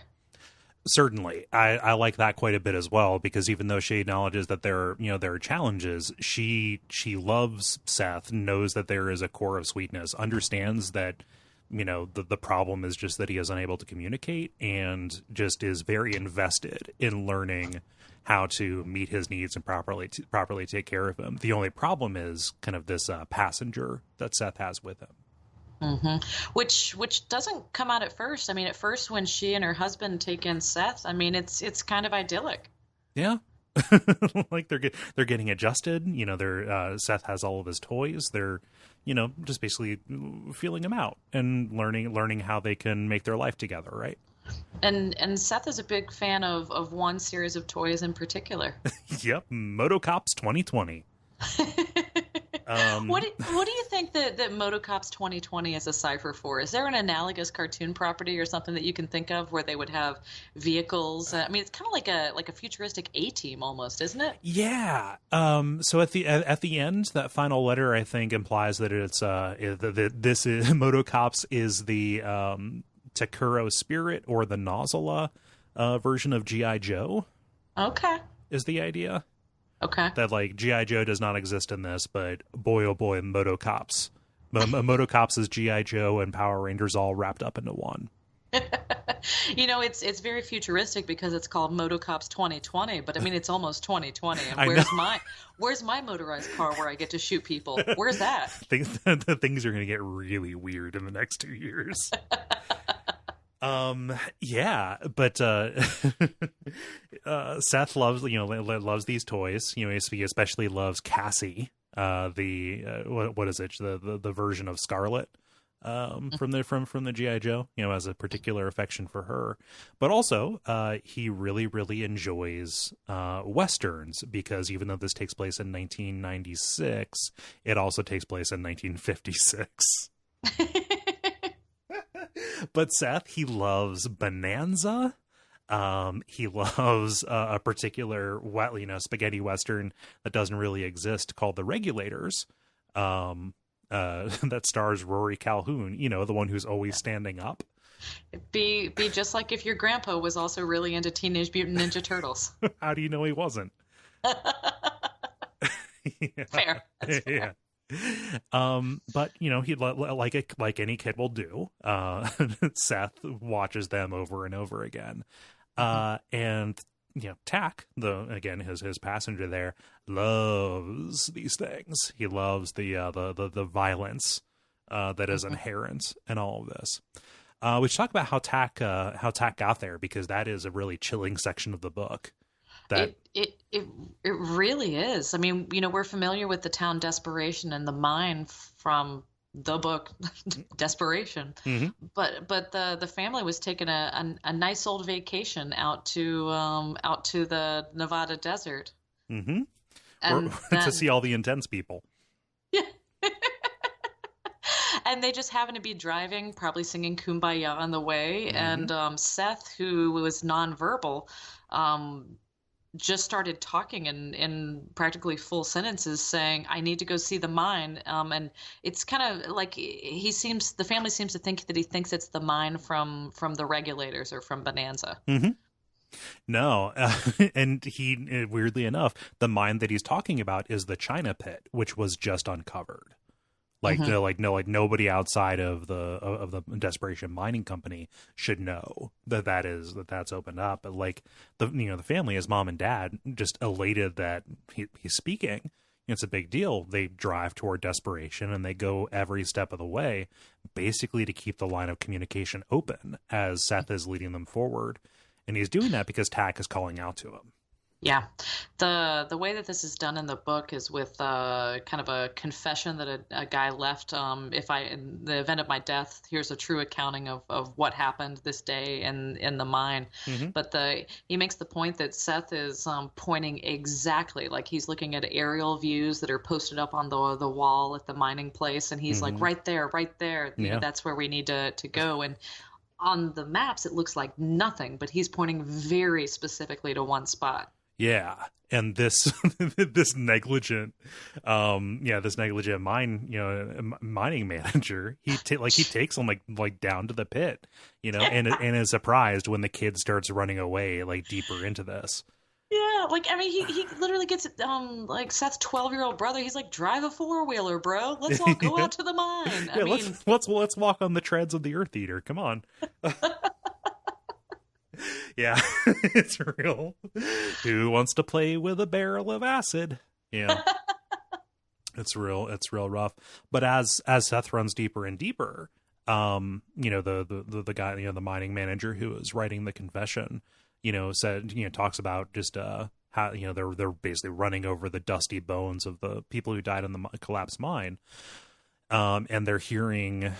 Speaker 1: Certainly. I like that quite a bit as well, because even though she acknowledges that there are challenges, she loves Seth, knows that there is a core of sweetness, understands that the problem is just that he is unable to communicate, and just is very invested in learning how to meet his needs and properly take care of him. The only problem is kind of this passenger that Seth has with him.
Speaker 2: Which doesn't come out at first. I mean, at first when she and her husband take in Seth, I mean, it's kind of idyllic.
Speaker 1: Yeah. Like they're getting adjusted. Seth has all of his toys. They're, just basically feeling him out and learning how they can make their life together. Right.
Speaker 2: And Seth is a big fan of one series of toys in particular.
Speaker 1: Yep. Motocops 2020.
Speaker 2: What do you think that Motocops 2020 is a cipher for? Is there an analogous cartoon property or something that you can think of where they would have vehicles? I mean, it's kind of like a futuristic A-Team almost, isn't it?
Speaker 1: Yeah. So at the end, that final letter, I think, implies that it's this is Motocops is the Takuro Spirit or the Nozzle version of G.I. Joe.
Speaker 2: Okay.
Speaker 1: Is the idea.
Speaker 2: Okay.
Speaker 1: That, like, G.I. Joe does not exist in this, but boy, oh boy, Motocops. Motocops is G.I. Joe and Power Rangers all wrapped up into one.
Speaker 2: It's very futuristic because it's called Motocops 2020, but I mean it's almost 2020. And
Speaker 1: I know.
Speaker 2: where's my motorized car where I get to shoot people? Where's that?
Speaker 1: The things are going to get really weird in the next 2 years. Yeah, but Seth loves these toys. He especially loves Cassie, what is it, the version of Scarlet from the GI Joe, has a particular affection for her. But also he really really enjoys westerns, because even though this takes place in 1996, it also takes place in 1956. But Seth, he loves Bonanza. He loves a particular spaghetti western that doesn't really exist called The Regulators. That stars Rory Calhoun, the one who's always standing up.
Speaker 2: Be just like if your grandpa was also really into Teenage Mutant Ninja Turtles.
Speaker 1: How do you know he wasn't?
Speaker 2: Yeah. Fair. That's fair.
Speaker 1: Yeah. But he like any kid will do. Seth watches them over and over again. And Tack, his passenger there, loves these things. He loves the violence that is inherent in all of this. We should talk about how Tack got there, because that is a really chilling section of the book.
Speaker 2: It really is. I mean, we're familiar with the town Desperation and the mine from the book Desperation, but the family was taking a nice old vacation out to the Nevada desert,
Speaker 1: and
Speaker 2: then,
Speaker 1: to see all the intense people.
Speaker 2: Yeah. And they just happened to be driving, probably singing Kumbaya on the way, and Seth, who was nonverbal, just started talking in practically full sentences, saying, "I need to go see the mine." And it's kind of like the family seems to think that he thinks it's the mine from the Regulators or from Bonanza.
Speaker 1: No, and he, weirdly enough, the mine that he's talking about is the China Pit, which was just uncovered. Nobody outside of the Desperation Mining Company should know that's opened up. But the family, his mom and dad, just elated that he's speaking. It's a big deal. They drive toward Desperation, and they go every step of the way, basically to keep the line of communication open as Seth is leading them forward. And he's doing that because Tack is calling out to him.
Speaker 2: Yeah. The way that this is done in the book is with kind of a confession that a guy left. In the event of my death, here's a true accounting of what happened this day in the mine. But he makes the point that Seth is pointing exactly, like he's looking at aerial views that are posted up on the wall at the mining place, and he's like, right there. That's where we need to go. And on the maps, it looks like nothing, but he's pointing very specifically to one spot.
Speaker 1: Yeah, and this negligent mining manager, he takes him like down to the pit, and is surprised when the kid starts running away deeper into this.
Speaker 2: Yeah, he literally gets like Seth's 12-year-old brother. He's like, drive a 4-wheeler, bro. Let's all go out to the mine.
Speaker 1: Let's walk on the treads of the Earth Eater. Come on. Yeah, it's real. Who wants to play with a barrel of acid? Yeah, it's real rough. But as Seth runs deeper and deeper, the guy, the mining manager who is writing the confession, talks about just how they're basically running over the dusty bones of the people who died in the collapsed mine, and they're hearing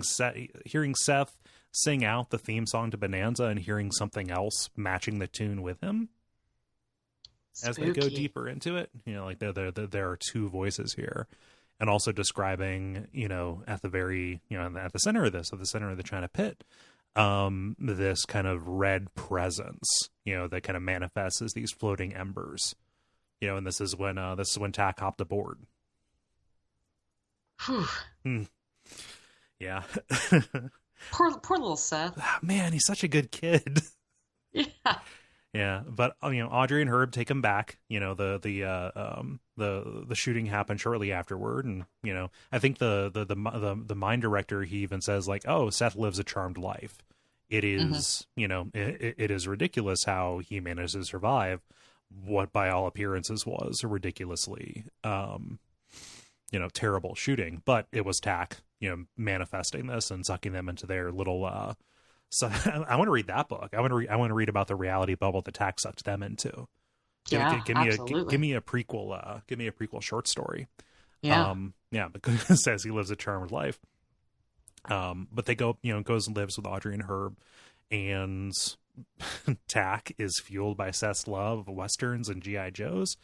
Speaker 1: Seth sing out the theme song to Bonanza, and hearing something else matching the tune with him. Spooky. As they go deeper into it, there are two voices here, and also describing, at the very, at the center of the China Pit, this kind of red presence, that kind of manifests as these floating embers, and this is when Tack hopped aboard. Yeah.
Speaker 2: Poor little Seth.
Speaker 1: Man, he's such a good kid.
Speaker 2: Yeah.
Speaker 1: Yeah, but Audrey and Herb take him back. The shooting happened shortly afterward, and I think the mine director, he even says like, "Oh, Seth lives a charmed life." It is it is ridiculous how he managed to survive what by all appearances was a ridiculously terrible shooting, but it was Tack manifesting this and sucking them into their little. So I want to read that book. I want to read about the reality bubble that Tack sucked them into. Give me a prequel. Give me a prequel short story.
Speaker 2: Yeah.
Speaker 1: Because it says he lives a charmed life. But they goes and lives with Audrey and Herb, and Tack is fueled by Seth's love of Westerns and G.I. Joes,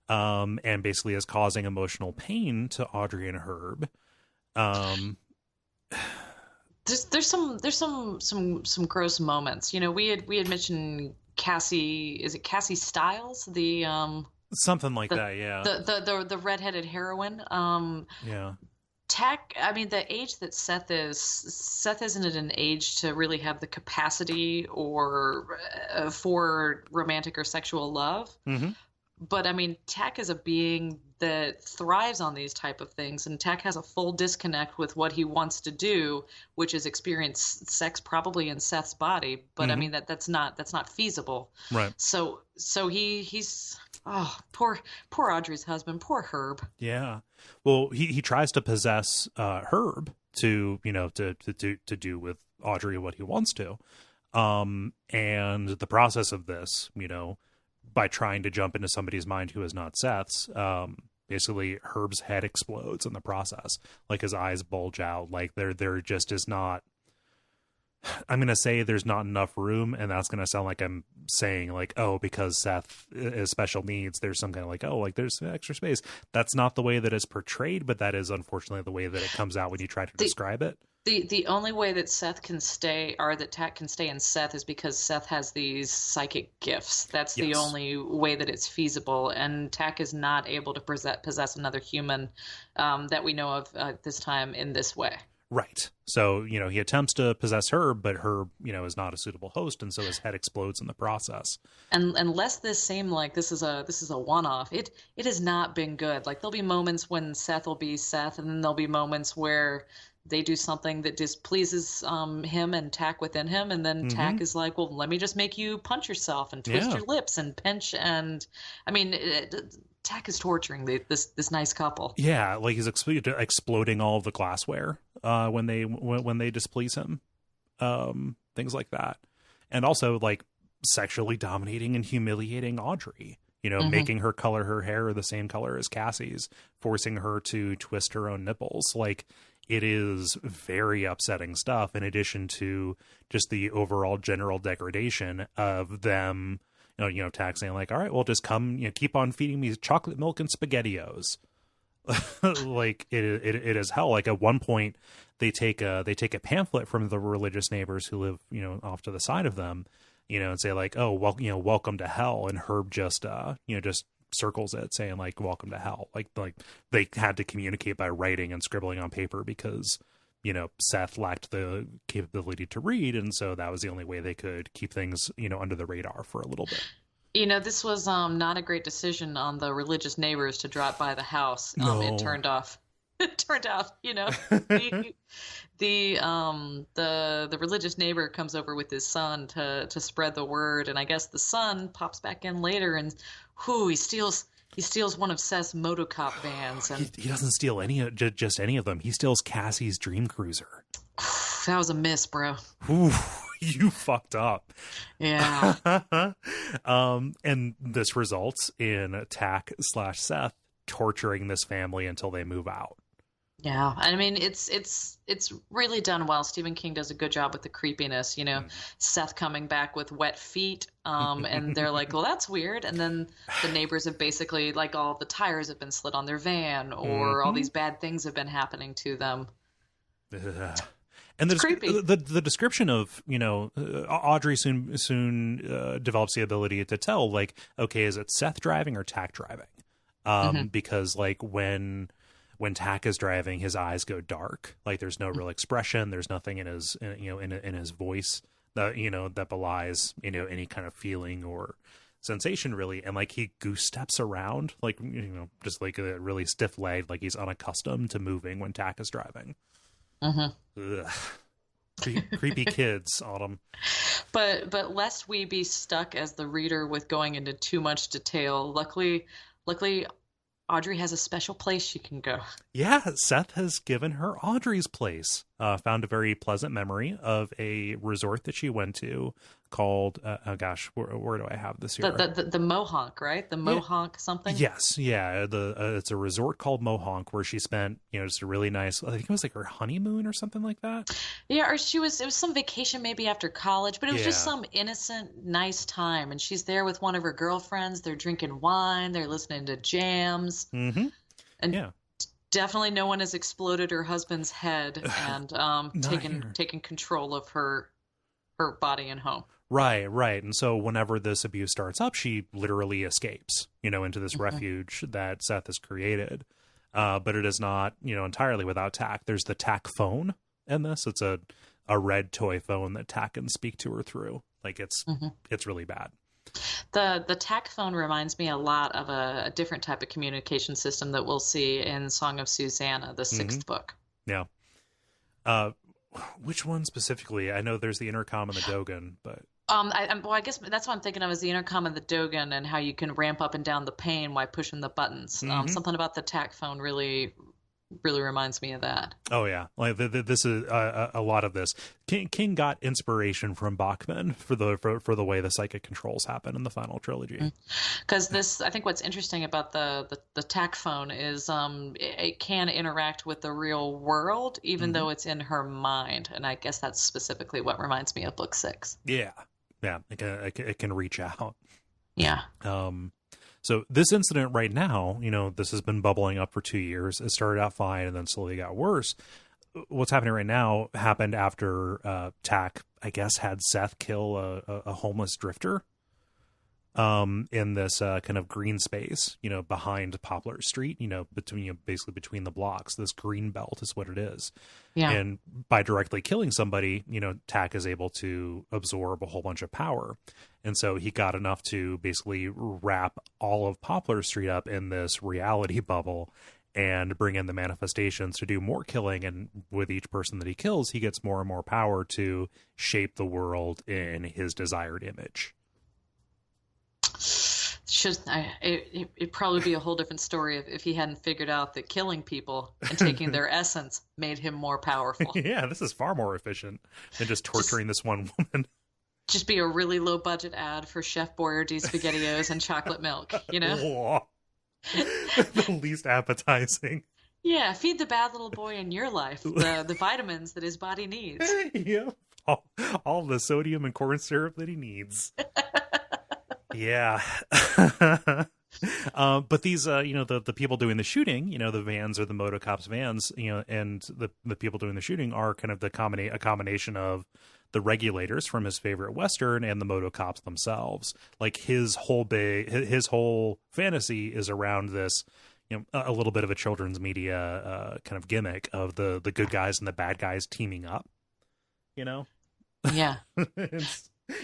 Speaker 1: and basically is causing emotional pain to Audrey and Herb.
Speaker 2: There's some gross moments. We had mentioned Cassie. Is it Cassie Stiles?
Speaker 1: Something like that. Yeah.
Speaker 2: The redheaded heroine.
Speaker 1: Yeah.
Speaker 2: Tack. I mean, the age that Seth isn't at an age to really have the capacity or for romantic or sexual love.
Speaker 1: Mm-hmm.
Speaker 2: But I mean, Tack is a being that thrives on these type of things, and Tack has a full disconnect with what he wants to do, which is experience sex probably in Seth's body. But I mean that's not feasible.
Speaker 1: Right.
Speaker 2: So he's poor Audrey's husband, poor Herb.
Speaker 1: Yeah. Well, he tries to possess Herb to do with Audrey what he wants to, and the process of this, by trying to jump into somebody's mind who is not Seth's, basically Herb's head explodes in the process. Like his eyes bulge out. Like there just is not, I'm going to say there's not enough room, and that's going to sound like I'm saying like, oh, because Seth is special needs, there's some kind of like, oh, like there's extra space. That's not the way that it's portrayed, but that is unfortunately the way that it comes out when you try to describe it.
Speaker 2: The only way that Seth can stay, or that Tack can stay in Seth, is because Seth has these psychic gifts. That's the only way that it's feasible, and Tack is not able to possess another human that we know of at this time in this way.
Speaker 1: Right. So, he attempts to possess Herb, but Herb, is not a suitable host, and so his head explodes in the process. And
Speaker 2: lest this seem like this is a one-off, it has not been good. Like there'll be moments when Seth will be Seth, and then there'll be moments where they do something that displeases him and Tack within him, and then Tack is like, well, let me just make you punch yourself and twist your lips and pinch. And I mean, Tack is torturing this nice couple.
Speaker 1: Yeah, like he's exploding all of the glassware when they displease him, things like that, and also like sexually dominating and humiliating Audrey. Making her color her hair the same color as Cassie's, forcing her to twist her own nipples. Like, it is very upsetting stuff, in addition to just the overall general degradation of them, Tack saying like, all right, well, just come, keep on feeding me chocolate milk and SpaghettiOs. Like it is hell. Like at one point they take a pamphlet from the religious neighbors who live, off to the side of them, and say like, oh, well, welcome to hell. And Herb just circles it, saying like, welcome to hell. Like they had to communicate by writing and scribbling on paper because Seth lacked the capability to read, and so that was the only way they could keep things under the radar for a little bit.
Speaker 2: This was not a great decision on the religious neighbors to drop by the house.
Speaker 1: No.
Speaker 2: It turned out the religious neighbor comes over with his son to spread the word, and I guess the son pops back in later, and he steals one of Seth's Motocop vans, and
Speaker 1: he doesn't steal just any of them. He steals Cassie's Dream Cruiser.
Speaker 2: That was a miss, bro.
Speaker 1: Ooh, you fucked up.
Speaker 2: Yeah.
Speaker 1: And this results in Tack/Seth torturing this family until they move out.
Speaker 2: Yeah, I mean it's really done well. Stephen King does a good job with the creepiness. Seth coming back with wet feet, and they're like, "Well, that's weird." And then the neighbors have basically like all the tires have been slit on their van, or all these bad things have been happening to them.
Speaker 1: And the description of Audrey soon develops the ability to tell like, okay, is it Seth driving or Tack driving? Because like when Tack is driving, his eyes go dark. Like there's no real expression. There's nothing in his in his voice that belies, any kind of feeling or sensation really. And like he goose steps around, like, just like a really stiff legged, like he's unaccustomed to moving when Tack is driving. Ugh. Creepy kids, Autumn.
Speaker 2: But lest we be stuck as the reader with going into too much detail, luckily Audrey has a special place she can go.
Speaker 1: Yeah, Seth has given her Audrey's place. Found a very pleasant memory of a resort that she went to called, where do I have this here?
Speaker 2: The Mohonk, right? The Mohonk something?
Speaker 1: Yes, yeah. It's a resort called Mohonk where she spent, just a really nice, I think it was like her honeymoon or something like that.
Speaker 2: Yeah, or it was some vacation maybe after college, but it was just some innocent, nice time. And she's there with one of her girlfriends. They're drinking wine. They're listening to jams.
Speaker 1: Mm-hmm.
Speaker 2: And definitely no one has exploded her husband's head and taken control of her body and home.
Speaker 1: Right. And so whenever this abuse starts up, she literally escapes, into this refuge that Seth has created. But it is not, entirely without Tack. There's the Tack phone in this. It's a red toy phone that Tack can speak to her through. Like it's really bad.
Speaker 2: The Tack phone reminds me a lot of a different type of communication system that we'll see in Song of Susanna, the 6th book.
Speaker 1: Yeah. Which one specifically? I know there's the intercom and the Dogan, but
Speaker 2: I guess that's what I'm thinking of is the intercom and the Dogan and how you can ramp up and down the pain while pushing the buttons. Something about the Tack phone really reminds me of that.
Speaker 1: Oh yeah, like this is a lot of this. King got inspiration from Bachman for the way the psychic controls happen in the final trilogy.
Speaker 2: Because I think what's interesting about the Tack phone is it can interact with the real world even though it's in her mind, and I guess that's specifically what reminds me of book 6.
Speaker 1: Yeah, it can reach out.
Speaker 2: Yeah.
Speaker 1: So this incident right now, this has been bubbling up for 2 years. It started out fine and then slowly got worse. What's happening right now happened after Tack, I guess, had Seth kill a homeless drifter in this kind of green space, behind Poplar Street, basically between the blocks. This green belt is what it is. Yeah. And by directly killing somebody, Tack is able to absorb a whole bunch of power. And so he got enough to basically wrap all of Poplar Street up in this reality bubble and bring in the manifestations to do more killing. And with each person that he kills, he gets more and more power to shape the world in his desired image.
Speaker 2: It'd probably be a whole different story if he hadn't figured out that killing people and taking their essence made him more powerful.
Speaker 1: Yeah, this is far more efficient than just torturing this one woman.
Speaker 2: Just be a really low budget ad for Chef Boyardee SpaghettiOs and chocolate milk,
Speaker 1: The least appetizing.
Speaker 2: Yeah, feed the bad little boy in your life the vitamins that his body needs.
Speaker 1: Yeah, all the sodium and corn syrup that he needs. Yeah. But these, the people doing the shooting, the vans or the motocops vans, and the people doing the shooting are kind of a combination of the Regulators from his favorite Western and the motocops themselves. Like his whole fantasy is around this, a little bit of a children's media kind of gimmick of the good guys and the bad guys teaming up,
Speaker 2: Yeah.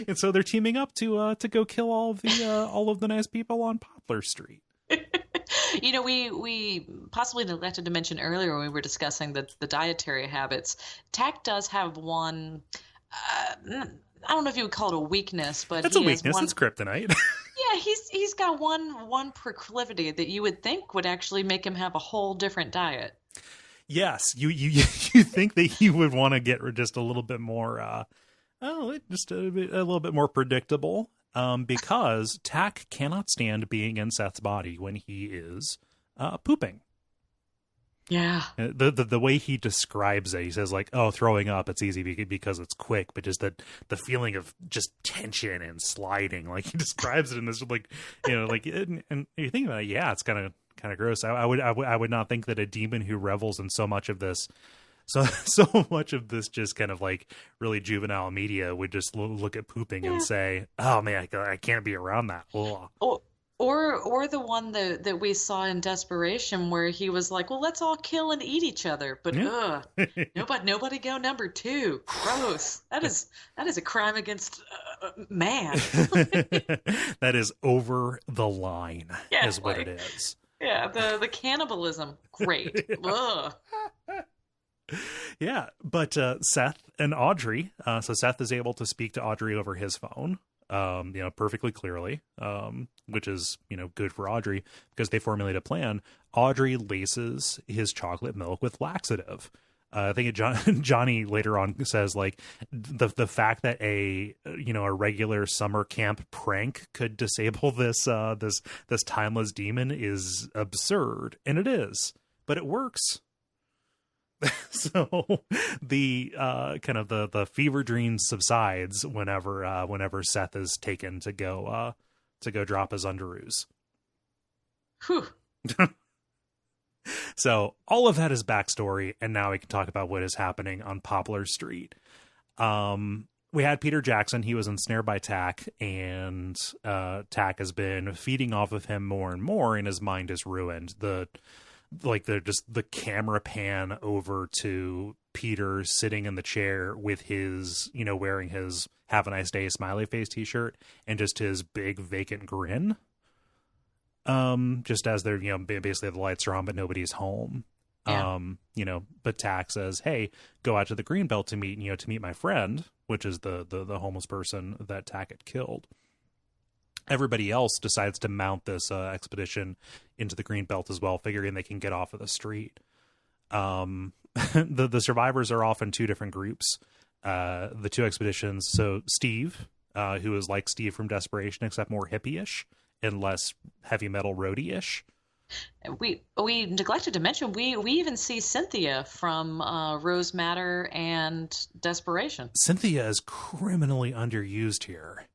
Speaker 1: And so they're teaming up to go kill all of the nice people on Poplar Street.
Speaker 2: We possibly neglected to mention earlier when we were discussing the dietary habits. Tack does have one. I don't know if you would call it a weakness, but
Speaker 1: it's a weakness. It's kryptonite.
Speaker 2: Yeah, he's got one proclivity that you would think would actually make him have a whole different diet.
Speaker 1: Yes, you think that he would want to get just a little bit more. Just a little bit more predictable, because Tack cannot stand being in Seth's body when he is pooping.
Speaker 2: Yeah.
Speaker 1: The way he describes it, he says like, "Oh, throwing up, it's easy because it's quick," but just the feeling of just tension and sliding, like he describes it in this like, and you think about it, yeah, it's kind of gross. I would not think that a demon who revels in so much of this. So much of this just kind of like really juvenile media would just look at pooping and say, "Oh man, I can't be around that." Ugh.
Speaker 2: Or the one that we saw in Desperation where he was like, well, let's all kill and eat each other, but
Speaker 1: Yeah.
Speaker 2: nobody go number two. Gross. That is a crime against man.
Speaker 1: That is over the line,
Speaker 2: Yeah,
Speaker 1: is what it is.
Speaker 2: Yeah, the cannibalism, great. Ugh.
Speaker 1: Yeah, but Seth and Audrey. So Seth is able to speak to Audrey over his phone, perfectly clearly, which is, good for Audrey because they formulate a plan. Audrey laces his chocolate milk with laxative. I think Johnny later on says like the fact that a regular summer camp prank could disable this timeless demon is absurd, and it is, but it works. So the kind of the fever dream subsides whenever Seth is taken to go drop his underoos.
Speaker 2: Whew.
Speaker 1: So all of that is backstory, and now we can talk about what is happening on Poplar Street. We had Peter Jackson. He was ensnared by Tack, and Tack has been feeding off of him more and more, and his mind is ruined. The camera pan over to Peter sitting in the chair with his, wearing his "Have a nice day" smiley face t-shirt and just his big vacant grin. Just as they're, basically the lights are on, but nobody's home.
Speaker 2: Yeah.
Speaker 1: But Tack says, hey, go out to the Greenbelt to meet my friend, which is the homeless person that Tack had killed. Everybody else decides to mount this expedition into the Greenbelt as well, figuring they can get off of the street. The survivors are off in two different groups. The two expeditions. So Steve, who is like Steve from Desperation, except more hippie-ish and less heavy metal roadie-ish.
Speaker 2: We neglected to mention we even see Cynthia from Rose Madder and Desperation.
Speaker 1: Cynthia is criminally underused here.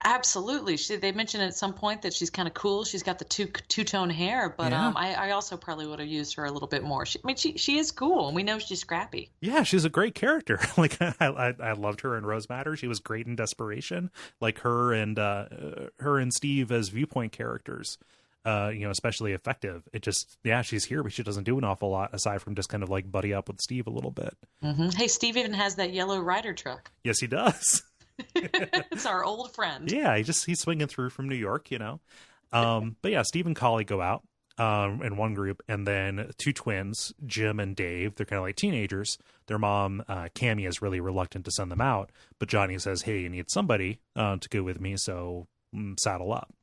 Speaker 2: Absolutely. They mentioned at some point that she's kind of cool. She's got the two-tone hair, but
Speaker 1: Yeah.
Speaker 2: I also probably would have used her a little bit more. She is cool, and we know she's scrappy.
Speaker 1: Yeah, she's a great character. Like I loved her in Rose Madder. She was great in Desperation. Like her and Steve as viewpoint characters. Especially effective. It just, she's here, but she doesn't do an awful lot aside from just kind of like buddy up with Steve a little bit.
Speaker 2: Mm-hmm. Hey, Steve even has that yellow Ryder truck.
Speaker 1: Yes, he does.
Speaker 2: It's our old friend.
Speaker 1: Yeah, he's swinging through from New York, But yeah, Steve and Collie go out in one group, and then two twins, Jim and Dave. They're kind of like teenagers. Their mom, Cammie, is really reluctant to send them out, but Johnny says, "Hey, you need somebody to go with me, so saddle up."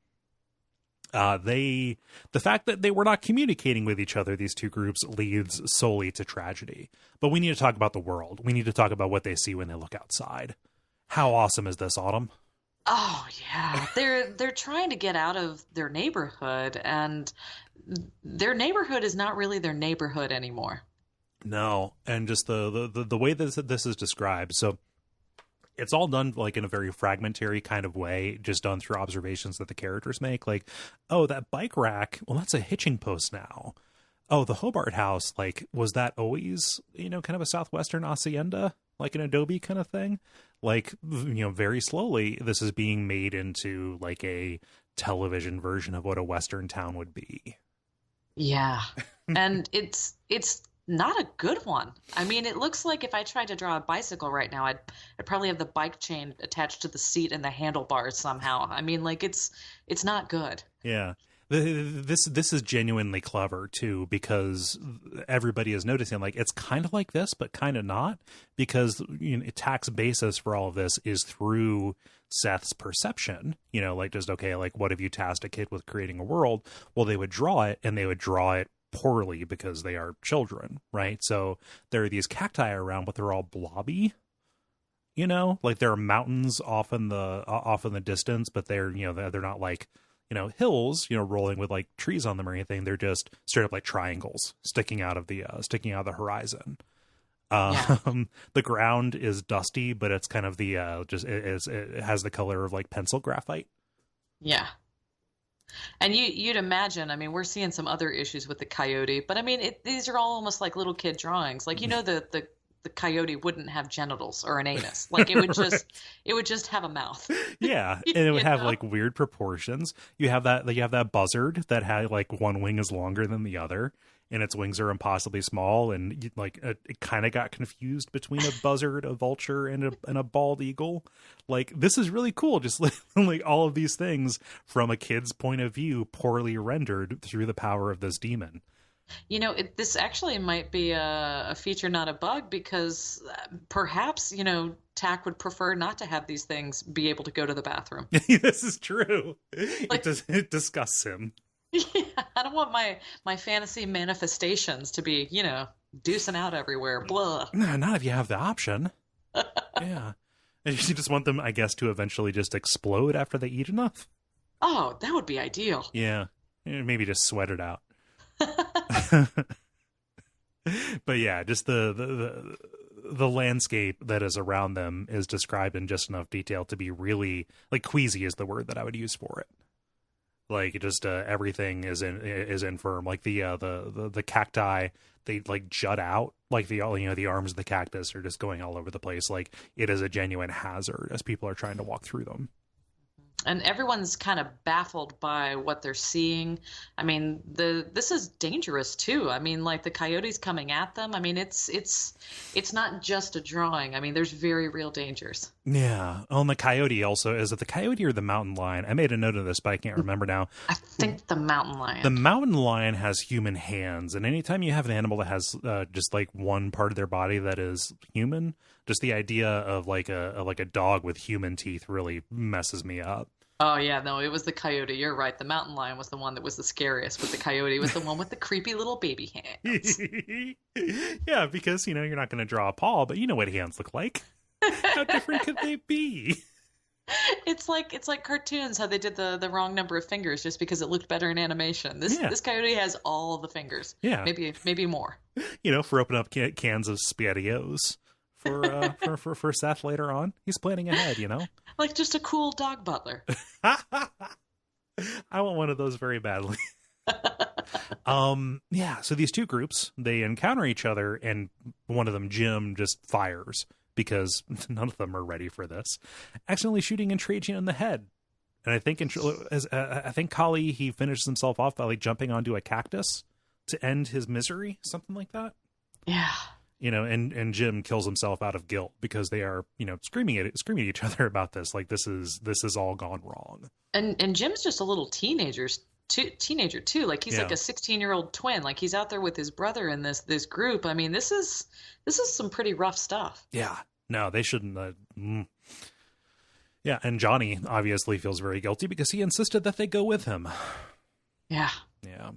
Speaker 1: The fact that they were not communicating with each other, these two groups, leads solely to tragedy. But we need to talk about the world. We need to talk about what they see when they look outside. How awesome is this, Autumn?
Speaker 2: Oh yeah, they're trying to get out of their neighborhood, and their neighborhood is not really their neighborhood anymore.
Speaker 1: No, and just the way this is described. So it's all done like in a very fragmentary kind of way, just done through observations that the characters make. Like, oh, that bike rack, well, that's a hitching post now. Oh, the Hobart house, like, was that always, kind of a Southwestern hacienda, like an adobe kind of thing? Like, very slowly, this is being made into like a television version of what a Western town would be.
Speaker 2: Yeah, and it's not a good one. I mean, it looks like if I tried to draw a bicycle right now, I'd probably have the bike chain attached to the seat and the handlebars somehow. I mean, like it's not good.
Speaker 1: Yeah. This is genuinely clever too, because everybody is noticing like it's kind of like this, but kind of not, because Tack's basis for all of this is through Seth's perception. Like just okay, like what if you tasked a kid with creating a world? Well, they would draw it, and they would draw it poorly because they are children, right? So there are these cacti around, but they're all blobby. Like there are mountains off in the distance, but they're they're not like hills, rolling with like trees on them or anything. They're just straight up like triangles sticking out of the horizon.
Speaker 2: Yeah.
Speaker 1: The ground is dusty, but it's kind of the it has the color of like pencil graphite.
Speaker 2: Yeah. And you'd imagine, I mean, we're seeing some other issues with the coyote, but I mean, these are all almost like little kid drawings. Like, the the coyote wouldn't have genitals or an anus. Like it would just, it would just have a mouth.
Speaker 1: Yeah, and it would have like weird proportions. You have that buzzard that had like one wing is longer than the other, and its wings are impossibly small, and like it kind of got confused between a buzzard, a vulture, and a bald eagle. Like, this is really cool. Just like all of these things from a kid's point of view, poorly rendered through the power of this demon.
Speaker 2: You know, this actually might be a feature, not a bug, because perhaps, you know, Tack would prefer not to have these things be able to go to the bathroom.
Speaker 1: This is true.
Speaker 2: Like,
Speaker 1: it disgusts him.
Speaker 2: Yeah, I don't want my fantasy manifestations to be, you know, deucing out everywhere. Blah.
Speaker 1: No, not if you have the option. Yeah. You just want them, I guess, to eventually just explode after they eat enough.
Speaker 2: Oh, that would be ideal.
Speaker 1: Yeah. Maybe just sweat it out. But yeah, just the landscape that is around them is described in just enough detail to be really, like, queasy is the word that I would use for it. Like, just everything is infirm. Like the cacti, they like jut out. Like the arms of the cactus are just going all over the place. Like, it is a genuine hazard as people are trying to walk through them.
Speaker 2: And everyone's kind of baffled by what they're seeing. I mean, this is dangerous too. I mean, like the coyotes coming at them. I mean, it's not just a drawing. I mean, there's very real dangers.
Speaker 1: Yeah. Oh, and the coyote also, is it the coyote or the mountain lion? I made a note of this, but I can't remember now.
Speaker 2: I think the mountain lion.
Speaker 1: The mountain lion has human hands, and anytime you have an animal that has just like one part of their body that is human, just the idea of like a dog with human teeth really messes me up.
Speaker 2: Oh, yeah, no, it was the coyote. You're right. The mountain lion was the one that was the scariest, but the coyote was the one with the creepy little baby hands.
Speaker 1: Yeah, because, you know, you're not going to draw a paw, but you know what hands look like. How different could they be?
Speaker 2: It's like cartoons, how they did the wrong number of fingers just because it looked better in animation. This coyote has all the fingers.
Speaker 1: Yeah.
Speaker 2: Maybe more.
Speaker 1: You know, for opening up cans of SpaghettiOs for Seth later on. He's planning ahead, you know?
Speaker 2: Like just a cool dog butler.
Speaker 1: I want one of those very badly. Yeah, so these two groups, they encounter each other, and one of them, Jim, just fires because none of them are ready for this, accidentally shooting Trajan in the head. And I think Kali, he finishes himself off by like jumping onto a cactus to end his misery, something like that.
Speaker 2: Yeah.
Speaker 1: You know, and Jim kills himself out of guilt because they are, you know, screaming at each other about this. Like, this is all gone wrong. And
Speaker 2: Jim's just a little teenager too. Like, he's like a 16-year-old twin. Like, he's out there with his brother in this group. I mean, this is some pretty rough stuff. Yeah. No, they shouldn't. Yeah, and Johnny obviously feels very guilty because he insisted that they go with him. Yeah. Yeah.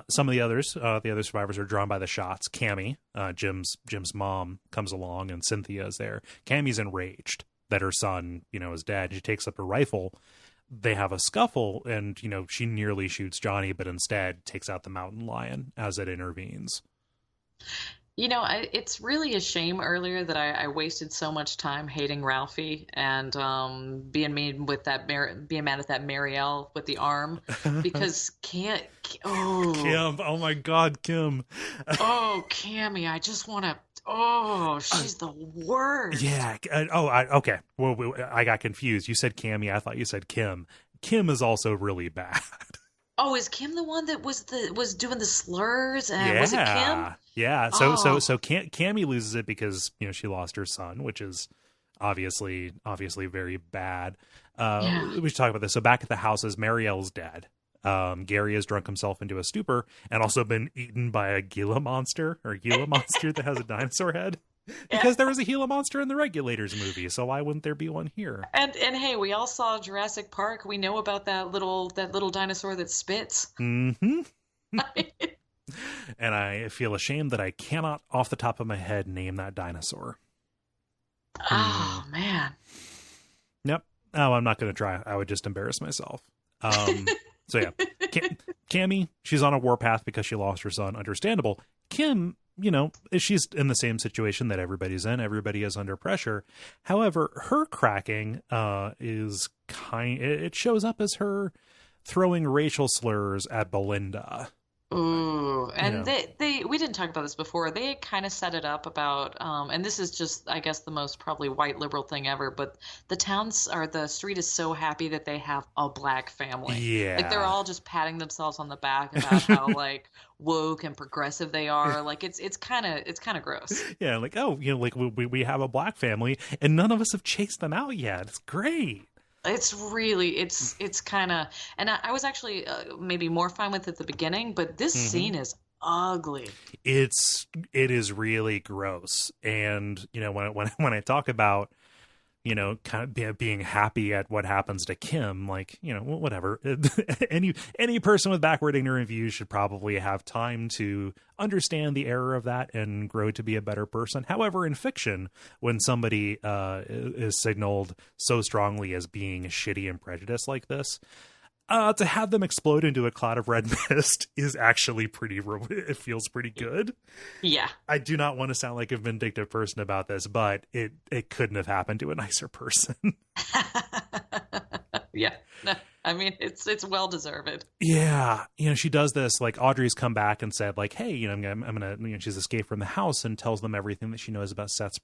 Speaker 2: Some of the other survivors are drawn by the shots. Cammy, Jim's mom, comes along, and Cynthia is there. Cammy's enraged that her son, you know, is dead. She takes up a rifle. They have a scuffle, and, you know, she nearly shoots Johnny, but instead takes out the mountain lion as it intervenes. You know, it's really a shame earlier that I wasted so much time hating Ralphie and being mad at that Marielle with the arm, because Kim, oh my God, Kim. Oh, Cammy, I just want to. Oh, she's the worst. Yeah. Okay. Well, I got confused. You said Cammy. I thought you said Kim. Kim is also really bad. Oh, is Kim the one that was doing the slurs? And was it Kim? Yeah. So Cammy loses it because, you know, she lost her son, which is obviously very bad. We should talk about this. So back at the houses, Marielle's dead. Gary has drunk himself into a stupor and also been eaten by a Gila monster that has a dinosaur head. Because there was a Gila monster in the Regulators movie, so why wouldn't there be one here? And hey, we all saw Jurassic Park. We know about that little dinosaur that spits. Mm-hmm. And I feel ashamed that I cannot, off the top of my head, name that dinosaur. Oh, man. Yep. Oh, I'm not going to try. I would just embarrass myself. So yeah, Cammy, she's on a warpath because she lost her son. Understandable. Kim, you know, she's in the same situation that everybody's in. Everybody is under pressure. However, her cracking it shows up as her throwing racial slurs at Belinda. Ooh,
Speaker 1: You
Speaker 2: and
Speaker 1: know,
Speaker 2: they we didn't talk about this before. They kind of set it up about, and this is just, I guess, the most probably white liberal thing ever. But the street is so happy that they have a black family. Like they're
Speaker 1: yeah.
Speaker 2: all just patting themselves on the back about how like woke and progressive they are. Like it's kind of gross.
Speaker 1: Yeah, like, oh, like we have a black family and none of us have chased them out yet. It's great.
Speaker 2: It's really it's kind of, and I was actually maybe more fine with it at the beginning, but this
Speaker 1: Hmm.
Speaker 2: scene is ugly.
Speaker 1: It is really gross. And when I talk about kind of being happy at what happens to Kim, like, whatever. Any person with backward ignorant views should probably have time to understand the error of that and grow to be a better person. However, in fiction, when somebody is signaled so strongly as being shitty and prejudiced like this, to have them explode into a cloud of red mist is actually it feels pretty good.
Speaker 2: Yeah.
Speaker 1: I do not want to sound like a vindictive person about this, but it couldn't have happened to a nicer person.
Speaker 2: Yeah. No, I mean, it's well deserved.
Speaker 1: Yeah, she does this. Like, Audrey's come back and said, like, hey, I'm gonna she's escaped from the house and tells them everything that she knows about Seth's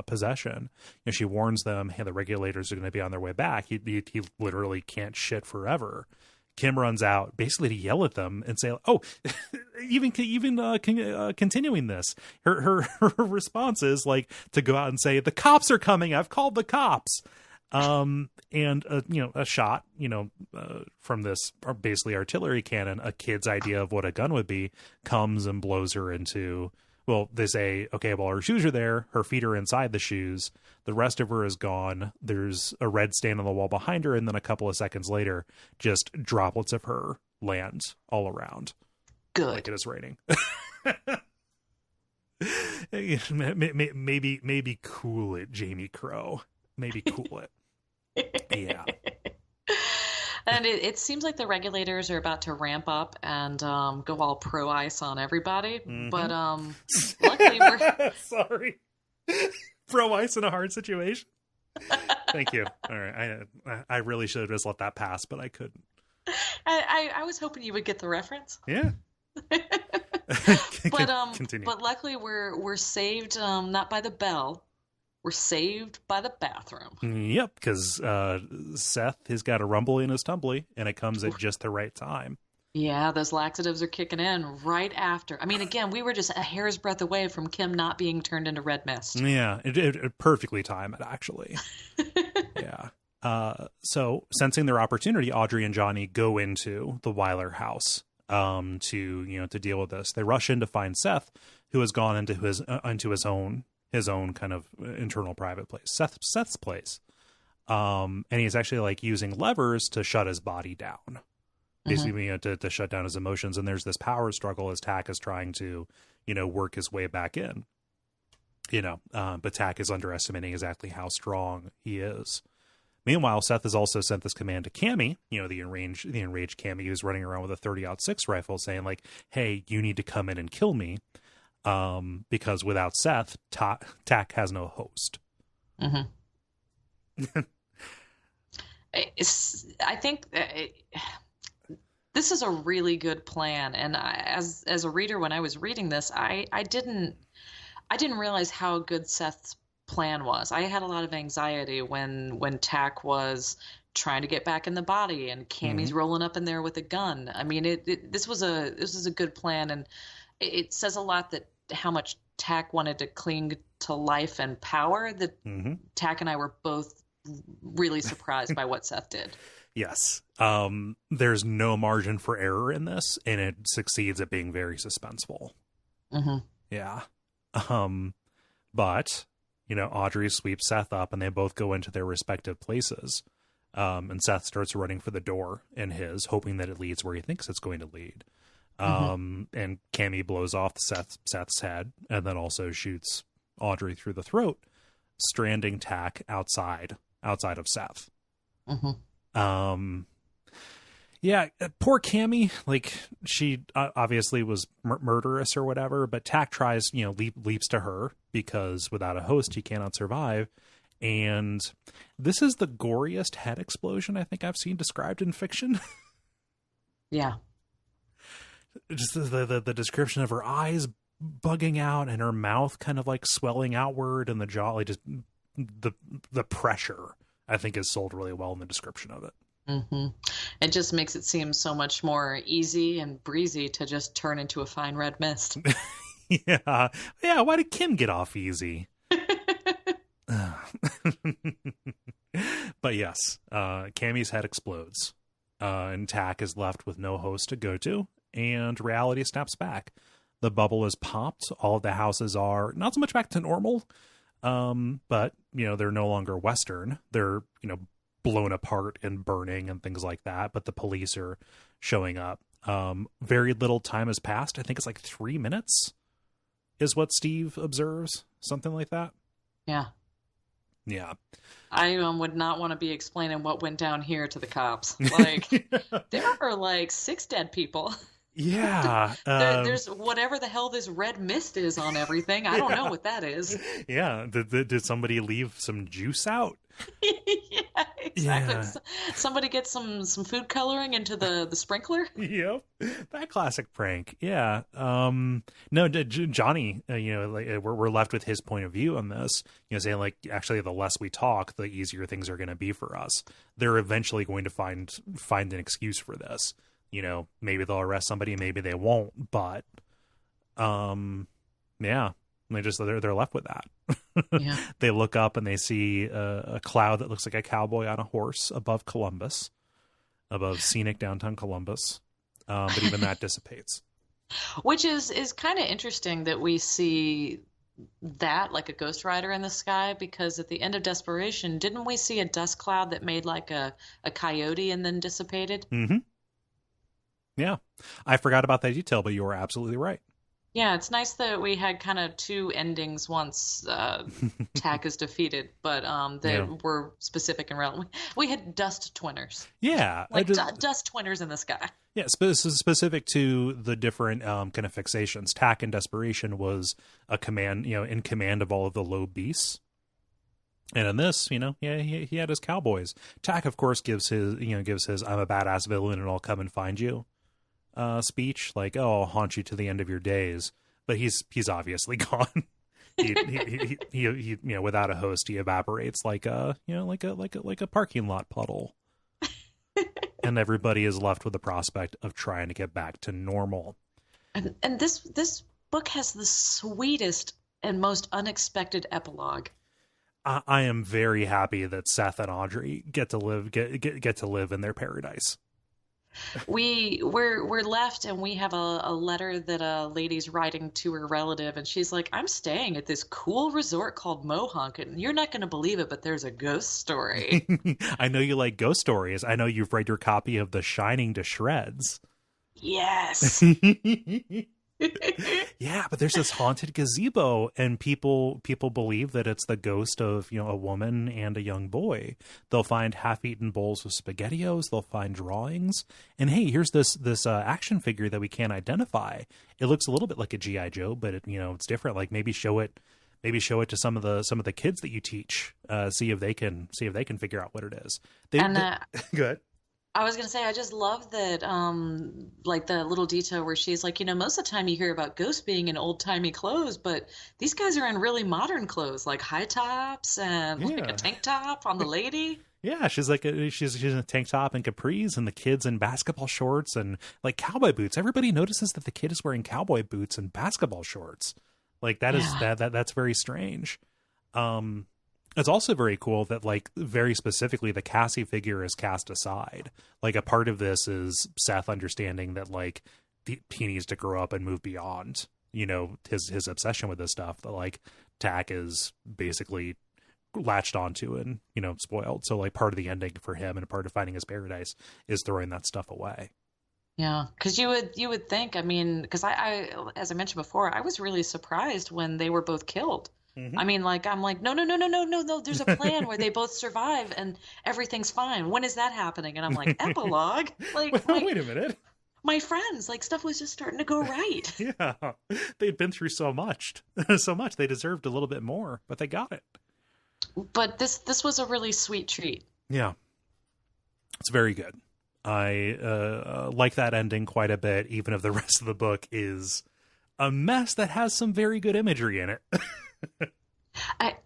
Speaker 1: possession. She warns them, hey, the regulators are going to be on their way back. He literally can't shit forever. Kim runs out basically to yell at them and say, "Oh, continuing this." Her response is like to go out and say, "The cops are coming. I've called the cops." And a shot, from this basically artillery cannon, a kid's idea of what a gun would be, comes and blows her into. Well, they say, okay, well, her shoes are there. Her feet are inside the shoes. The rest of her is gone. There's a red stain on the wall behind her. And then a couple of seconds later, just droplets of her land all around.
Speaker 2: Good.
Speaker 1: Like it is raining. Maybe cool it, Jamie Crow. Maybe cool it. Yeah.
Speaker 2: And it seems like the regulators are about to ramp up and go all pro ice on everybody.
Speaker 1: Mm-hmm.
Speaker 2: But luckily we're
Speaker 1: sorry. Pro ice in a hard situation. Thank you. All right. I really should have just let that pass, but I couldn't.
Speaker 2: I was hoping you would get the reference.
Speaker 1: Yeah.
Speaker 2: Continue. But luckily we're saved, not by the bell. We're saved by the bathroom.
Speaker 1: Yep, because Seth has got a rumble in his tumbly, and it comes at just the right time.
Speaker 2: Yeah, those laxatives are kicking in right after. I mean, again, we were just a hair's breadth away from Kim not being turned into red mist.
Speaker 1: Yeah, it perfectly timed, actually. Yeah. So, sensing their opportunity, Audrey and Johnny go into the Weiler house to deal with this. They rush in to find Seth, who has gone into his own kind of internal private place, Seth's place. And he's actually like using levers to shut his body down, basically, to shut down his emotions. And there's this power struggle as Tack is trying to, work his way back in, but Tack is underestimating exactly how strong he is. Meanwhile, Seth has also sent this command to Cammy, the enraged Cammy who's running around with a 30-06 rifle, saying like, hey, you need to come in and kill me. Because without Seth, Tack has no host.
Speaker 2: Mm-hmm. I think this is a really good plan, and as a reader, when I was reading this, I didn't realize how good Seth's plan was. I had a lot of anxiety when Tack was trying to get back in the body, and Cammy's rolling up in there with a gun. I mean, this was a good plan, and it says a lot that how much Tack wanted to cling to life and power, that Tack and I were both really surprised by what Seth did.
Speaker 1: Yes. There's no margin for error in this, and it succeeds at being very suspenseful. Yeah. But, Audrey sweeps Seth up, and they both go into their respective places. And Seth starts running for the door in his, hoping that it leads where he thinks it's going to lead. And Cammy blows off Seth's head and then also shoots Audrey through the throat, stranding Tack outside of Seth. Yeah, poor Cammy, like, she obviously was murderous or whatever, but Tack tries, leaps to her because without a host, he cannot survive. And this is the goriest head explosion I think I've seen described in fiction.
Speaker 2: Yeah.
Speaker 1: just the description of her eyes bugging out and her mouth kind of like swelling outward and the jaw, like just the pressure, I think, is sold really well in the description of it.
Speaker 2: Mm-hmm. It just makes it seem so much more easy and breezy to just turn into a fine red mist.
Speaker 1: Yeah. Why did Kim get off easy? But yes, Cammy's head explodes, and Tack is left with no host to go to, and reality snaps back. The bubble is popped. All of the houses are not so much back to normal, but, they're no longer Western. They're, blown apart and burning and things like that, but the police are showing up. Very little time has passed. I think it's like 3 minutes is what Steve observes, something like that.
Speaker 2: Yeah. I would not want to be explaining what went down here to the cops. Like, there are like 6 dead people.
Speaker 1: Yeah.
Speaker 2: There's whatever the hell this red mist is on everything. I don't know what that is.
Speaker 1: Yeah. Did somebody leave some juice out?
Speaker 2: Yeah, exactly.
Speaker 1: Yeah.
Speaker 2: Somebody get some food coloring into the sprinkler.
Speaker 1: Yep, that classic prank. Yeah. No, Johnny. We're left with his point of view on this. Saying like, actually, the less we talk, the easier things are going to be for us. They're eventually going to find an excuse for this. Maybe they'll arrest somebody, maybe they won't. But, yeah. They're left with that.
Speaker 2: Yeah.
Speaker 1: They look up and they see a cloud that looks like a cowboy on a horse above Columbus, above scenic downtown Columbus. But even that dissipates.
Speaker 2: Which is kind of interesting that we see that, like a ghost rider in the sky, because at the end of Desperation, didn't we see a dust cloud that made like a coyote and then dissipated?
Speaker 1: Mm-hmm. Yeah. I forgot about that detail, but you were absolutely right.
Speaker 2: Yeah, it's nice that we had kind of 2 endings once Tack is defeated, but that were specific and relevant. We had dust twinners.
Speaker 1: Yeah.
Speaker 2: Dust twinners in the sky.
Speaker 1: Yeah, specific to the different kind of fixations. Tack in Desperation was a command, in command of all of the low beasts. And in this, he had his cowboys. Tack, of course, gives his I'm a badass villain and I'll come and find you speech, like, oh, I'll haunt you to the end of your days. But he's obviously gone. he without a host, he evaporates like a parking lot puddle. And everybody is left with the prospect of trying to get back to normal.
Speaker 2: And this book has the sweetest and most unexpected epilogue.
Speaker 1: I am very happy that Seth and Audrey get to live in their paradise.
Speaker 2: We're left, and we have a letter that a lady's writing to her relative, and she's like, I'm staying at this cool resort called Mohonk, and you're not going to believe it, but there's a ghost story.
Speaker 1: I know you like ghost stories. I know you've read your copy of The Shining to shreds.
Speaker 2: Yes.
Speaker 1: Yeah, but there's this haunted gazebo, and people believe that it's the ghost of a woman and a young boy. They'll find half-eaten bowls of SpaghettiOs. They'll find drawings, and hey, here's this action figure that we can't identify. It looks a little bit like a GI Joe, but it's different. Like maybe show it to some of the kids that you teach. See if they can figure out what it is. Good.
Speaker 2: I was going to say, I just love that, like the little detail where she's like, most of the time you hear about ghosts being in old-timey clothes, but these guys are in really modern clothes, like high tops and like a tank top on the lady. Yeah,
Speaker 1: she's like she's in a tank top and capris, and the kid's in basketball shorts and like cowboy boots. Everybody notices that the kid is wearing cowboy boots and basketball shorts. Like that's very strange. It's also very cool that, like, very specifically, the Cassie figure is cast aside. Like, a part of this is Seth understanding that, like, he needs to grow up and move beyond, his obsession with this stuff that, like, Tack is basically latched onto and, spoiled. So, like, part of the ending for him and part of finding his paradise is throwing that stuff away.
Speaker 2: Yeah, because you would think, because I, as I mentioned before, I was really surprised when they were both killed. Mm-hmm. I'm like, no, there's a plan where they both survive and everything's fine. When is that happening? And I'm like, epilogue? Like,
Speaker 1: wait a minute.
Speaker 2: My friends, like, stuff was just starting to go right.
Speaker 1: Yeah, they'd been through so much. They deserved a little bit more, but they got it.
Speaker 2: But this was a really sweet treat.
Speaker 1: Yeah, it's very good. I like that ending quite a bit, even if the rest of the book is a mess that has some very good imagery in it.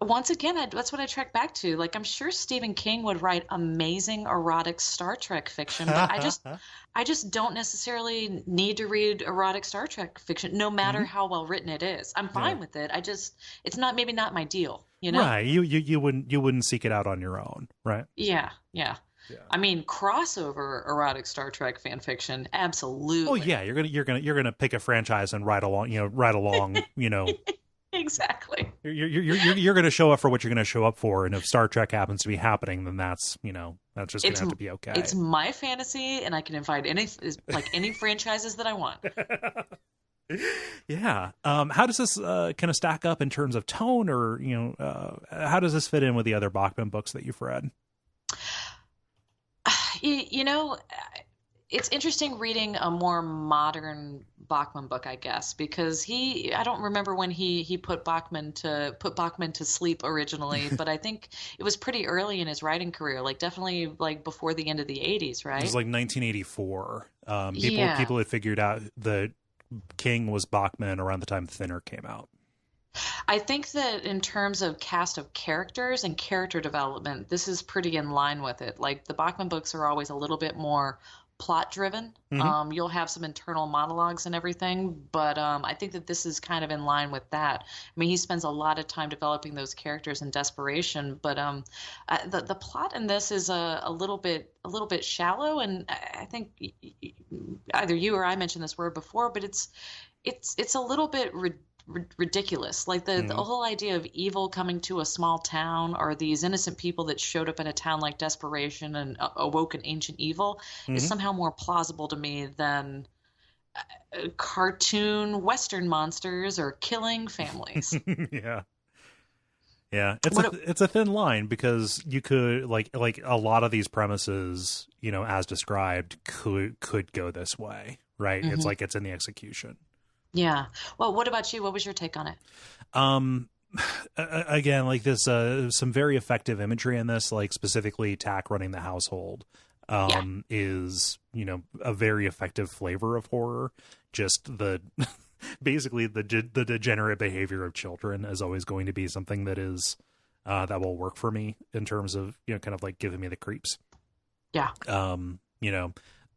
Speaker 2: Once again, that's what I track back to. Like, I'm sure Stephen King would write amazing erotic Star Trek fiction, but I just don't necessarily need to read erotic Star Trek fiction, no matter how well written it is. I'm fine with it. It's not, maybe not my deal, you know?
Speaker 1: Right. You wouldn't seek it out on your own, right?
Speaker 2: Yeah. I mean, crossover erotic Star Trek fan fiction, absolutely.
Speaker 1: Oh yeah, you're gonna pick a franchise and ride along, you know.
Speaker 2: Exactly.
Speaker 1: You're going to show up for what you're going to show up for, and if Star Trek happens to be happening, then that's just going to have to be okay.
Speaker 2: It's my fantasy, and I can invite any franchises that I want.
Speaker 1: Yeah. How does this kind of stack up in terms of tone, or how does this fit in with the other Bachman books that you've read?
Speaker 2: It's interesting reading a more modern Bachman book, I guess, because I don't remember when he put Bachman to sleep originally, but I think it was pretty early in his writing career, like definitely like before the end of the 80s, right?
Speaker 1: It was like 1984. People had figured out that King was Bachman around the time Thinner came out.
Speaker 2: I think that in terms of cast of characters and character development, this is pretty in line with it. Like, the Bachman books are always a little bit more plot driven. You'll have some internal monologues and everything, but I think that this is kind of in line with that. I mean, he spends a lot of time developing those characters in Desperation, but the plot in this is a little bit shallow, and I think either you or I mentioned this word before, but it's a little bit ridiculous. Like the whole idea of evil coming to a small town, or these innocent people that showed up in a town like Desperation and awoke an ancient evil, is somehow more plausible to me than cartoon Western monsters or killing families.
Speaker 1: Yeah. It's a thin line, because you could like a lot of these premises, as described, could go this way, right? It's like it's in the execution.
Speaker 2: Yeah. Well, what about you? What was your take on it?
Speaker 1: Again, like this, some very effective imagery in this, like specifically Tack running the household, is, a very effective flavor of horror. Just basically the degenerate behavior of children is always going to be something that is, that will work for me in terms of, kind of like giving me the creeps.
Speaker 2: Yeah.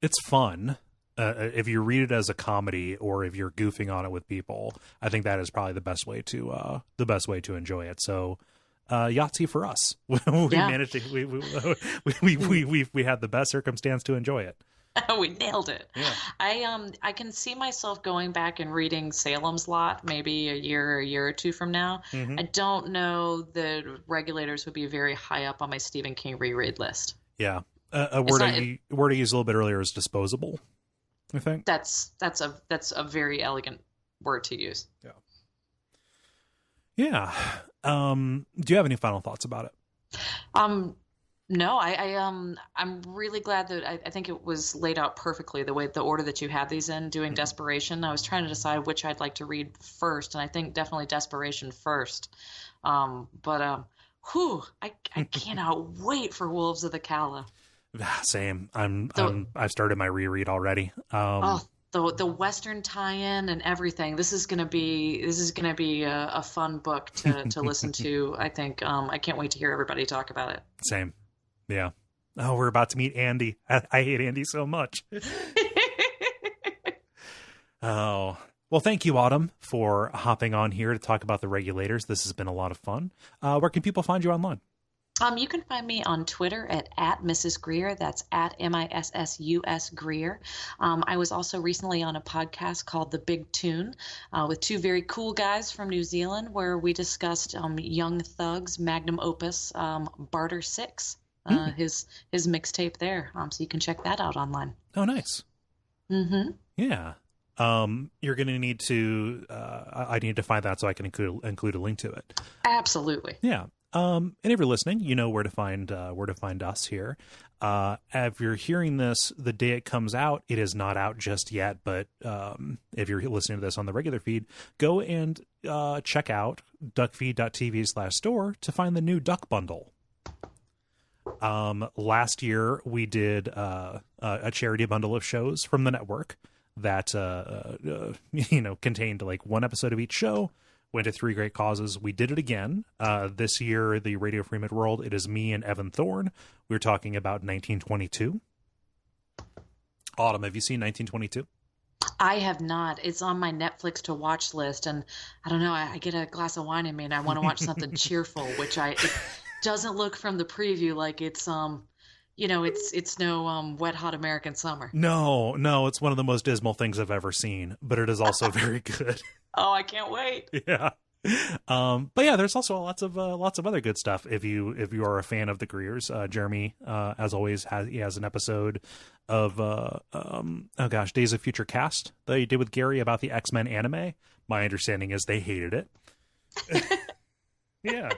Speaker 1: It's fun. If you read it as a comedy, or if you're goofing on it with people, I think that is probably the best way to enjoy it. So, Yahtzee for us. We managed to we had the best circumstance to enjoy it.
Speaker 2: We nailed it.
Speaker 1: Yeah.
Speaker 2: I can see myself going back and reading Salem's Lot maybe a year or two from now. I don't know that Regulators would be very high up on my Stephen King reread list.
Speaker 1: Yeah. A word I used a little bit earlier is disposable, I think.
Speaker 2: That's a very elegant word to use.
Speaker 1: Yeah. Do you have any final thoughts about it?
Speaker 2: No, I'm really glad that I think it was laid out perfectly, the order that you have these in, doing Desperation. I was trying to decide which I'd like to read first, and I think definitely Desperation first. I cannot wait for Wolves of the Calla.
Speaker 1: Same. I've started my reread already.
Speaker 2: The Western tie-in and everything. This is gonna be a fun book to listen to. I think. I can't wait to hear everybody talk about it.
Speaker 1: Same. Yeah. Oh, we're about to meet Andy. I hate Andy so much. Oh. Well, thank you, Autumn, for hopping on here to talk about the Regulators. This has been a lot of fun. Where can people find you online?
Speaker 2: You can find me on Twitter at Mrs. Greer. That's at MISSUS Greer. I was also recently on a podcast called The Big Tune with two very cool guys from New Zealand, where we discussed Young Thug's magnum opus, Barter 6, his mixtape there. So you can check that out online.
Speaker 1: Oh, nice. Yeah. You're going to need to, I need to find that so I can include a link to it.
Speaker 2: Absolutely.
Speaker 1: Yeah. And if you're listening, you know where to find us here. If you're hearing this the day it comes out, it is not out just yet. But if you're listening to this on the regular feed, go and check out Duckfeed.tv/store to find the new Duck Bundle. Last year we did a a charity bundle of shows from the network that contained like one episode of each show, went to three great causes. We did it again this year, the Radio Free Midworld. It is me and Evan Thorne. We're talking about 1922. Autumn, have you seen 1922?
Speaker 2: I have not. It's on my Netflix to watch list, and I don't know. I get a glass of wine in me, and I want to watch something cheerful, which it doesn't look from the preview like it's it's no Wet Hot American Summer.
Speaker 1: No, it's one of the most dismal things I've ever seen, but it is also very good.
Speaker 2: Oh, I can't wait.
Speaker 1: Yeah. But yeah, there's also lots of other good stuff. If you are a fan of the Greers, Jeremy, as always, has an episode of Days of Future Cast that he did with Gary about the X-Men anime. My understanding is they hated it. Yeah.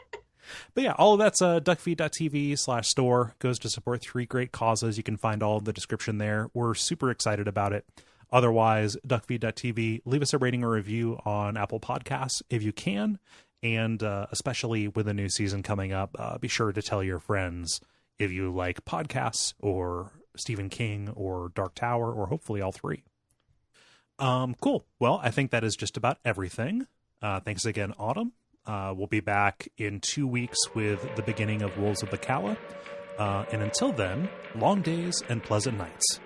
Speaker 1: But yeah, all of that's Duckfeed.tv/store, goes to support three great causes. You can find all of the description there. We're super excited about it. Otherwise, Duckfeed.tv, leave us a rating or review on Apple Podcasts if you can. And especially with a new season coming up, be sure to tell your friends if you like podcasts or Stephen King or Dark Tower, or hopefully all three. Cool. Well, I think that is just about everything. Thanks again, Autumn. We'll be back in 2 weeks with the beginning of Wolves of the Calla. And until then, long days and pleasant nights.